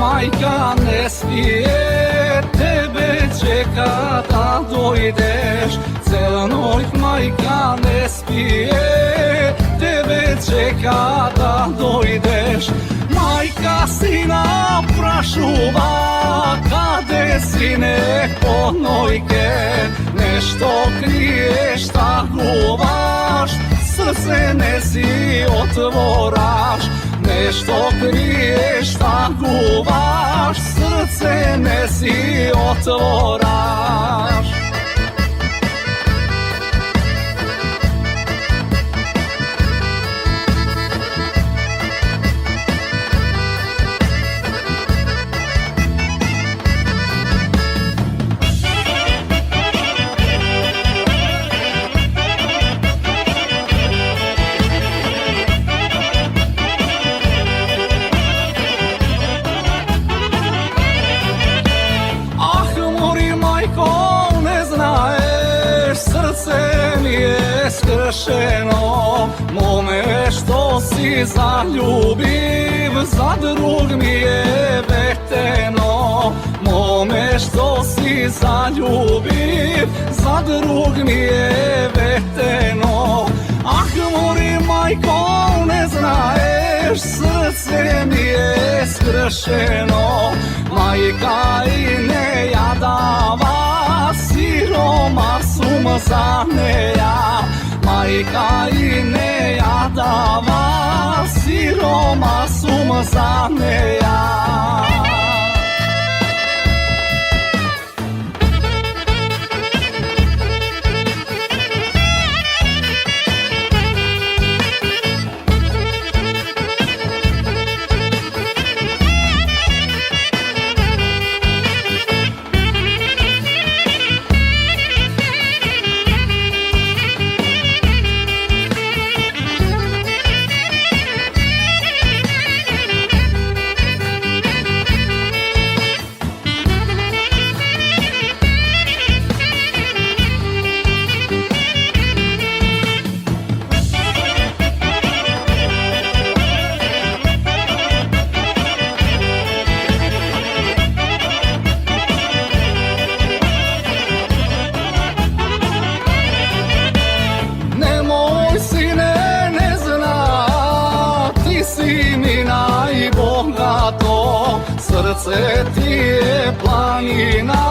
Majka ne smije, tebe čeka da dojdeš. Cela noć majka ne spije, tebe čeka da dojdeš. Majka sina prašuva, kade sine ponojke, nešto kriješ, takovaš, srce ne si otvoraš. Nešto kriješ, takovaš, srce ne si otvoraš. Skršeno, mome što si zaljubiv, za drug mi je veteno. Mome što si zaljubiv, za drug mi je veteno. Ah, mori majko, ne znaješ, srce mi je skršeno. Majka i ne jadava, siroma sum zaneja. Majka i ne jadava, siroma sum zaneja. Srce ti je planina,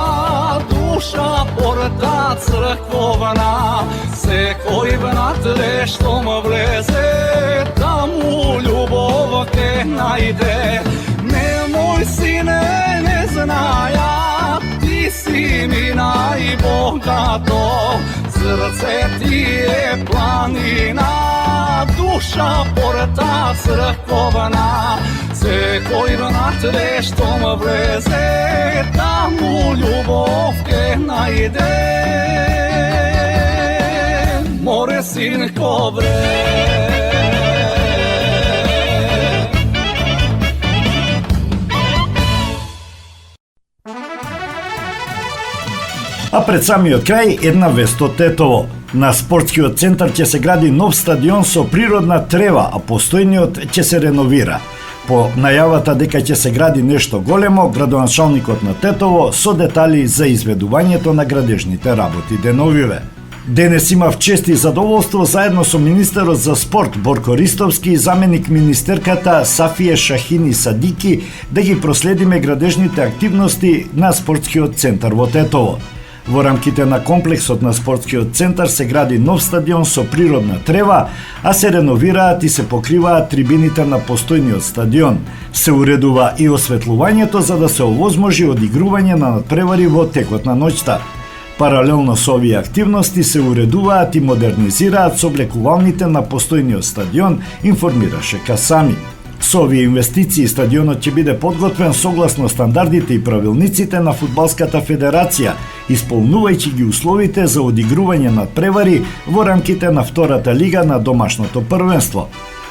duša porta crkvovna, se koji vnatre što me vleze, tamu ljubov te najde. Nemoj sine, ne znaja, ti si mi najbogato, srce ti je planina, duša porta crkvovna, se koji vnatre što me vleze, tamu ljubov te najde. More sinko vre. А пред самиот крај една вест од Тетово. На спортскиот центар ќе се гради нов стадион со природна трева, а постојниот ќе се реновира. По најавата дека ќе се гради нешто големо, градоначалникот на Тетово со детали за изведувањето на градежните работи деновиве. Денес имав чест и задоволство заедно со министерот за спорт Борко Ристовски и заменик министерката Сафие Шахини Садики да ги проследиме градежните активности на спортскиот центар во Тетово. Во рамките на комплексот на спортскиот центар се гради нов стадион со природна трева, а се реновираат и се покриваат трибините на постојниот стадион. Се уредува и осветлувањето за да се овозможи одигрување на надпревари во текот на ноќта. Паралелно со овие активности се уредуваат и модернизираат соблекувалните на постојниот стадион, информираше Касами. Со овие инвестиции стадионот ќе биде подготвен согласно стандардите и правилниците на Фудбалската федерација, исполнувајќи ги условите за одигрување на превари во рамките на втората лига на домашното првенство.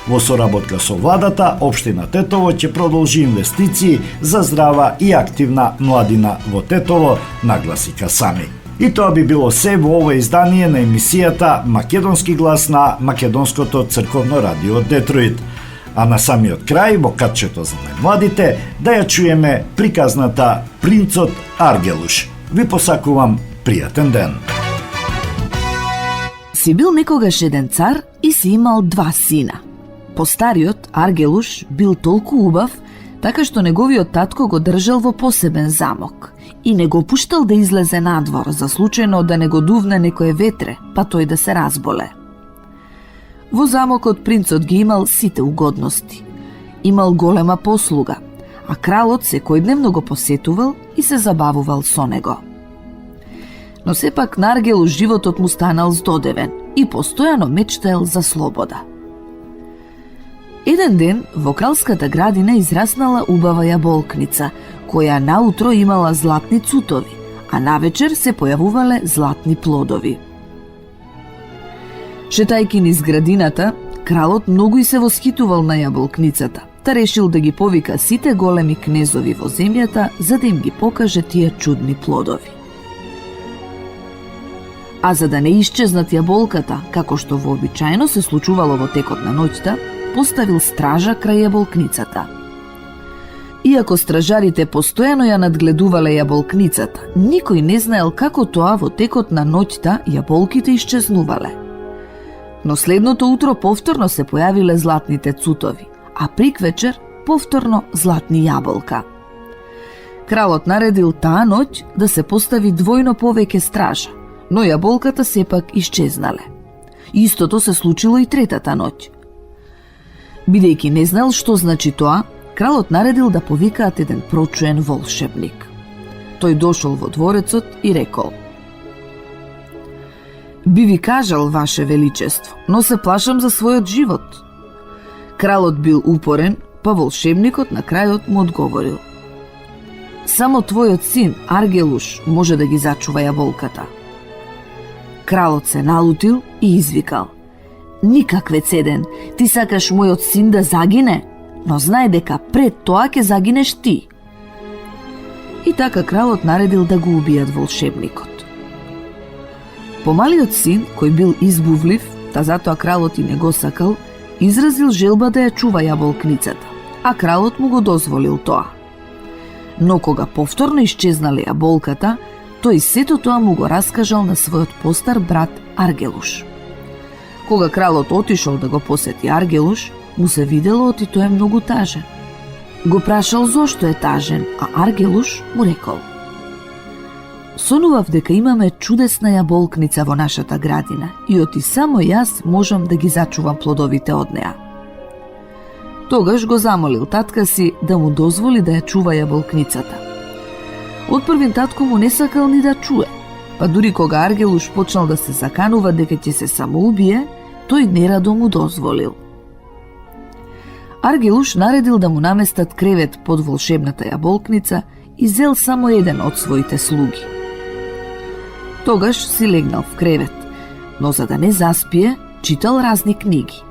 Во соработка со владата, општина Тетово ќе продолжи инвестиции за здрава и активна младина во Тетово, нагласи Касами. И тоа би било се во ова издание на емисијата Македонски глас на Македонското црковно радио Детройт. А на самиот крај, во катчето за најмладите, да ја чуеме приказната Принцот Аргелуш. Ви посакувам пријатен ден. Си бил некогаш еден цар и си имал два сина. Постариот, Аргелуш, бил толку убав, така што неговиот татко го држал во посебен замок и не го пуштал да излезе надвор за случајно да не го дувне некое ветре, па тој да се разболе. Во замокот принцот ги имал сите угодности. Имал голема послуга, а кралот секојдневно го посетувал и се забавувал со него. Но сепак на Аргелуш животот му станал здодевен и постојано мечтаел за слобода. Еден ден во кралската градина израснала убава јаболкница, која наутро имала златни цутови, а навечер се појавувале златни плодови. Шетајки низ градината, кралот многу и се восхитувал на јаболкницата, та решил да ги повика сите големи кнезови во земјата за да им ги покаже тие чудни плодови. А за да не исчезнат јаболката, како што вообичаено се случувало во текот на ноќта, поставил стража крај јаболкницата. Иако стражарите постојано ја надгледувале јаболкницата, никој не знаел како тоа во текот на ноќта јаболките исчезнувале. Но следното утро повторно се појавиле златните цутови, а приквечер повторно златни јаболка. Кралот наредил таа ноќ да се постави двојно повеќе стража, но јаболката сепак исчезнале. Истото се случило и третата ноќ. Бидејќи не знал што значи тоа, кралот наредил да повикаат еден прочуен волшебник. Тој дошол во дворецот и рекол: "Би ви кажал, ваше величество, но се плашам за својот живот." Кралот бил упорен, па волшебникот на крајот му одговорил: "Само твојот син, Аргелуш, може да ги зачува јаболката." Кралот се налутил и извикал: "Никак, Вецеден, ти сакаш мојот син да загине, но знај дека пред тоа ќе загинеш ти." И така кралот наредил да го убијат волшебникот. Помалиот син, кој бил избувлив, та затоа кралот и не го сакал, изразил желба да ја чува јаболкницата, а кралот му го дозволил тоа. Но кога повторно исчезнале јаболката, тој сето тоа му го раскажал на својот постар брат Аргелуш. Кога кралот отишол да го посети Аргелуш, му се видело оти тој е многу тажен. Го прашал зошто е тажен, а Аргелуш му рекол: сонував дека имаме чудесна јаболкница во нашата градина и оти само јас можам да ги зачувам плодовите од неа. Тогаш го замолил татка си да му дозволи да ја чува јаболкницата. Отпрвин татко му не сакал ни да чуе, па дури кога Аргелуш почнал да се заканува дека ќе се самоубие, тој нерадо му дозволил. Аргелуш наредил да му наместат кревет под волшебната јаболкница и зел само еден од своите слуги. Тогаш си легнал в кревет, но за да не заспие, читал разни книги.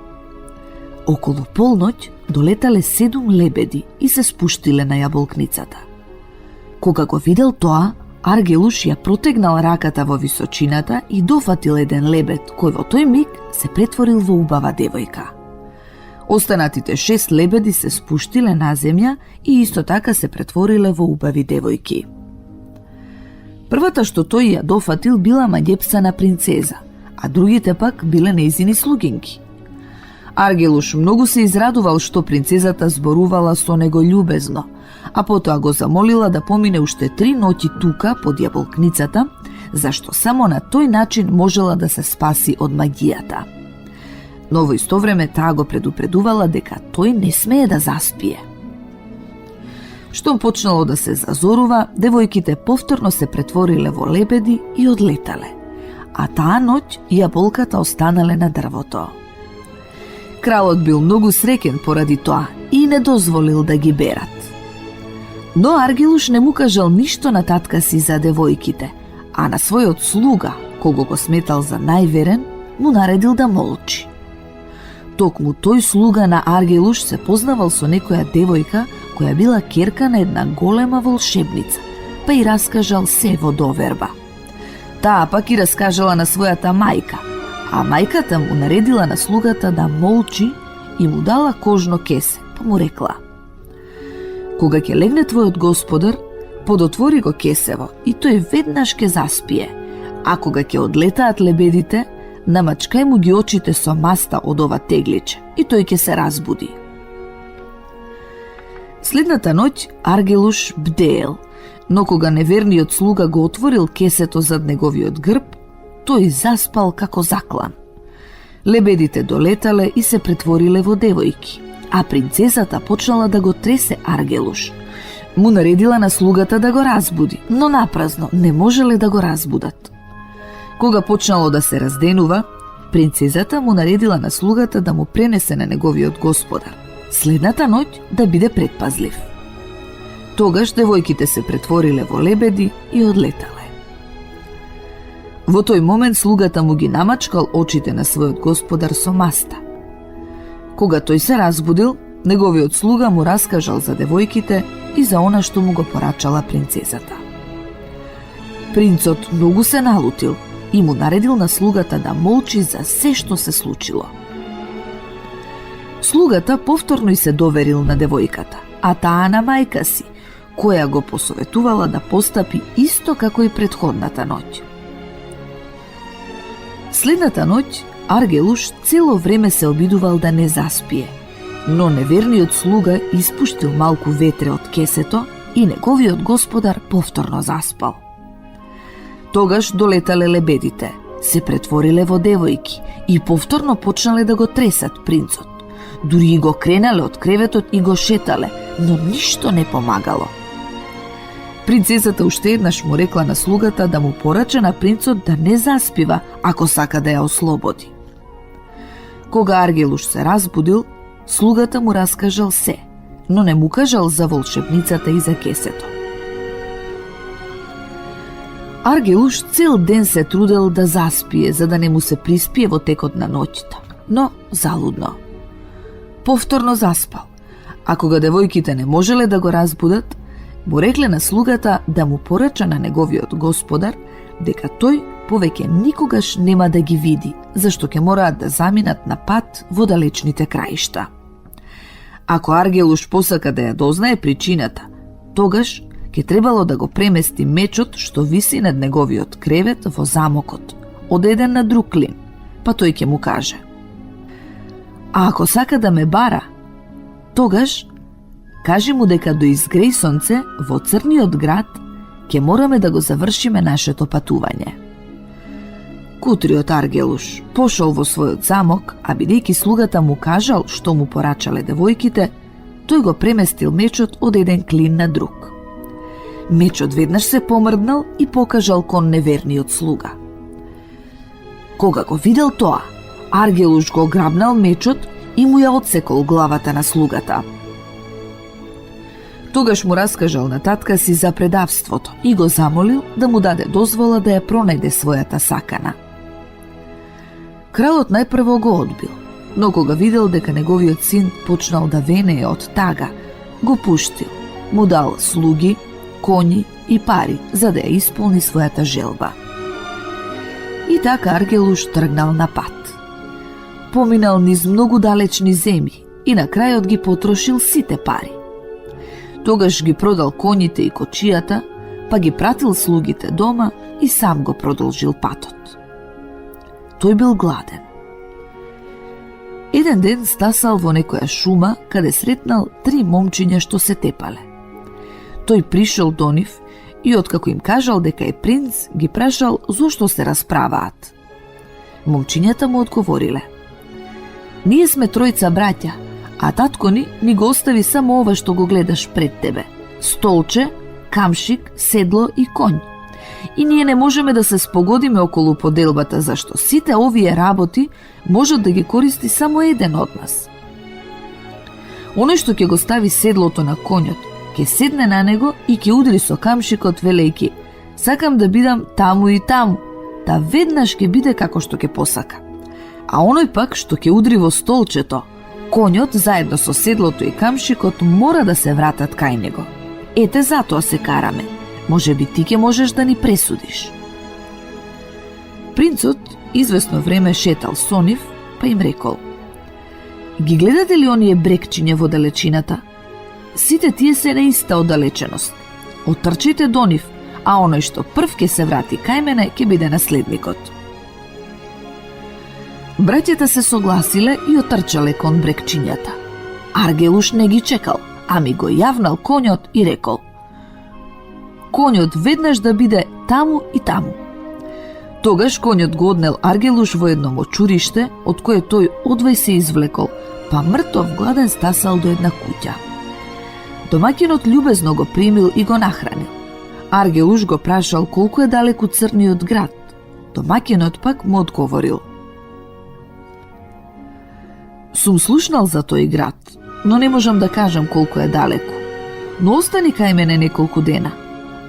Околу полноќ долетале 7 лебеди и се спуштиле на јаболкницата. Кога го видел тоа, Аргелуш ја протегнал раката во височината и дофатил еден лебед, кој во тој миг се претворил во убава девојка. Останатите 6 лебеди се спуштиле на земја и исто така се претвориле во убави девојки. Првата што тој ја дофатил била маѓепсана принцеза, а другите пак биле нејзини слугинки. Аргелуш многу се израдувал што принцезата зборувала со него љубезно, а потоа го замолила да помине уште 3 ноќи тука под јаболкницата, зашто само на тој начин можела да се спаси од магијата. Но во исто време таа го предупредувала дека тој не смее да заспие. Штом почнало да се зазорува, девојките повторно се претвориле во лебеди и одлетале, а таа ноќ јаболката останале на дрвото. Кралот бил многу среќен поради тоа и не дозволил да ги берат. Но Аргелуш не му кажал ништо на татка си за девојките, а на својот слуга, кого го сметал за најверен, му наредил да молчи. Токму тој слуга на Аргелуш се познавал со некоја девојка која била керка на една голема волшебница, па и раскажал се во доверба. Таа пак и раскажала на својата мајка, а мајката му наредила на слугата да молчи и му дала кожно кесе, па му рекла: кога ќе легне твојот господар, подотвори го кесево и тој веднаш ќе заспие, а кога ќе одлетаат лебедите, намачкај му ги очите со маста од ова тегличе и тој ќе се разбуди. Следната ноќ Аргелуш бдеел, но кога неверниот слуга го отворил кесето зад неговиот грб, тој заспал како заклан. Лебедите долетале и се претвориле во девојки, а принцесата почнала да го тресе Аргелуш. Му наредила на слугата да го разбуди, но напразно не можеле да го разбудат. Кога почнало да се разденува, принцезата му наредила на слугата да му пренесе на неговиот господар следната ноќ да биде предпазлив. Тогаш девојките се претвориле во лебеди и одлетале. Во тој момент слугата му ги намачкал очите на својот господар со маста. Кога тој се разбудил, неговиот слуга му раскажал за девојките и за она што му го порачала принцезата. Принцот многу се налутил и му наредил на слугата да молчи за се што се случило. Слугата повторно и се доверил на девојката, а таа на мајка си, која го посоветувала да постапи исто како и претходната ноќ. Следната ноќ Аргелуш цело време се обидувал да не заспие, но неверниот слуга испуштил малку ветре од кесето и неговиот господар повторно заспал. Тогаш долетале лебедите, се претвориле во девојки и повторно почнале да го тресат принцот. Дури и го кренале од креветот и го шетале, но ништо не помагало. Принцесата уште еднаш му рекла на слугата да му порача на принцот да не заспива ако сака да ја ослободи. Кога Аргелуш се разбудил, слугата му раскажал се, но не му кажал за волшебницата и за кесето. Аргелуш цел ден се трудел да заспие, за да не му се приспие во текот на ноќта, но залудно. Повторно заспал, а кога девојките не можеле да го разбудат, му рекле на слугата да му порача на неговиот господар дека тој повеќе никогаш нема да ги види, зашто ќе мораат да заминат на пат во далечните краишта. Ако Аргелуш посака да ја дознае причината, тогаш ќе требало да го премести мечот што виси над неговиот кревет во замокот, од еден на друг клин, па тој ќе му каже: а ако сака да ме бара, тогаш кажи му дека до изгреј сонце во црниот град ќе мораме да го завршиме нашето патување. Кутриот Аргелуш пошол во својот замок, а бидејќи слугата му кажал што му порачале девојките, тој го преместил мечот од еден клин на друг. Мечот веднаш се помрднал и покажал кон неверниот слуга. Кога го видел тоа, Аргелуш го грабнал мечот и му ја отсекол главата на слугата. Тогаш му раскажал на татка си за предавството и го замолил да му даде дозвола да ја пронајде својата сакана. Кралот најпрво го одбил, но кога видел дека неговиот син почнал да венее од тага, го пуштил, му дал слуги, коњи и пари за да ја исполни својата желба. И така Аргелуш тргнал на пат. Поминал низ многу далечни земји и на крајот ги потрошил сите пари. Тогаш ги продал коњите и кочијата, па ги пратил слугите дома и сам го продолжил патот. Тој бил гладен. Еден ден стасал во некоја шума каде сретнал 3 момчиња што се тепале. Тој пришол до нив и откако им кажал дека е принц, ги прашал зошто се расправаат. Момчињата му одговориле: ние сме тројца браќа, а татко ни го остави само ова што го гледаш пред тебе: столче, камшик, седло и конј. И ние не можеме да се спогодиме околу поделбата, зашто сите овие работи можат да ги користи само еден од нас. Оној што ќе го стави седлото на конјот, ќе седне на него и ќе удри со камшикот велејки: сакам да бидам таму и таму, та веднаш ќе биде како што ќе посака. А оној пак што ќе удри во столчето, конјот заедно со седлото и камшикот мора да се вратат кај него. Ете затоа се караме. Може би ти ќе можеш да ни пресудиш. Принцот извесно време шетал со нив, па им рекол: ги гледате ли оние брекчиња во далечината? Сите тие се на иста оддалеченост. Отрчете до нив, а оној што прв ќе се врати кај мене ќе биде наследникот. Браќата се согласиле и отрчале кон брекчињата. Аргелуш не ги чекал, ами го јавнал конјот и рекол: конјот веднаш да биде таму и таму. Тогаш конјот го однел Аргелуш во едно мочуриште, од кое тој одвај се извлекол, па мртов гладен стасал до една куќа. Домаќинот љубезно го примил и го нахранил. Аргелуш го прашал колку е далеку црниот град. Домаќинот пак му одговорил: сум слушнал за тој град, но не можам да кажам колку е далеку. Но остани кај мене неколку дена.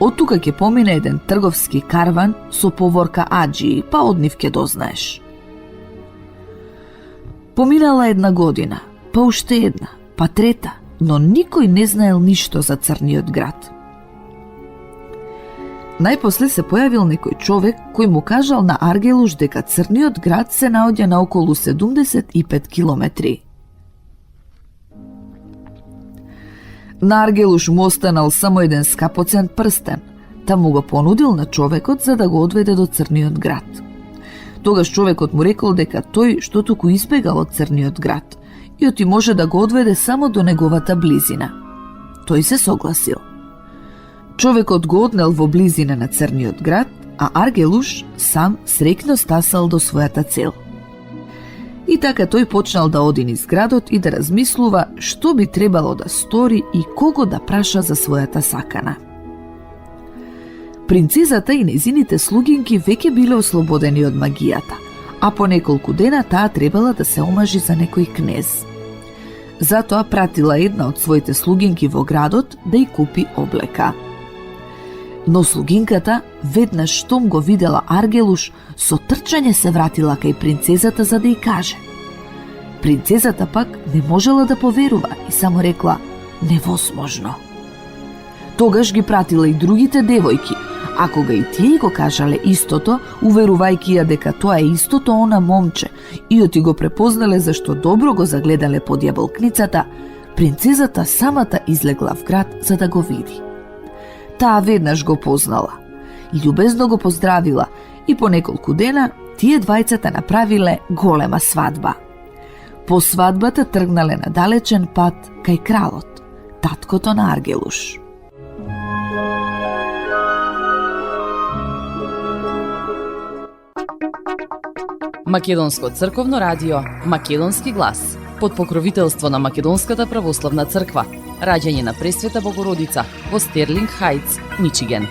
Од тука ќе помине еден трговски карван со поворка аџии, па од нив ќе дознаеш. Поминала една година, па уште една, па трета, но никој не знаел ништо за црниот град. Најпосле се појавил некој човек кој му кажал на Аргелуш дека црниот град се наоѓа на околу 75 километри. На Аргелуш му останал само еден скапоцен прстен, та му го понудил на човекот за да го одведе до црниот град. Тогаш човекот му рекол дека тој што туку избегал од црниот град и оти може да го одведе само до неговата близина. Тој се согласил. Човекот го однел во близина на црниот град, а Аргелуш сам среќно стасал до својата цел. И така тој почнал да оди низ градот и да размислува што би требало да стори и кого да праша за својата сакана. Принцезата и незините слугинки веќе биле ослободени од магијата, а по неколку дена таа требала да се омажи за некој кнез. Затоа пратила една од своите слугинки во градот да ја купи облека. Но слугинката, веднаш штом го видела Аргелуш, со трчање се вратила кај принцезата за да ја каже. Принцезата пак не можела да поверува и само рекла: невозможно. Тогаш ги пратила и другите девојки, а кога и тие го кажале истото, уверувајќи ја дека тоа е истото она момче, и оти го препознале зашто добро го загледале под јаболкницата, принцезата самата излегла в град за да го види. Таа веднаш го познала, љубезно го поздравила и по неколку дена тие двајцата направиле голема свадба. По свадбата тргнале на далечен пат кај кралот, таткото на Аргелуш. Македонско црковно радио Македонски глас под покровителство на Македонската православна црква. Раѓање на Пресвета Богородица во Стерлинг Хајтс, Мичиген.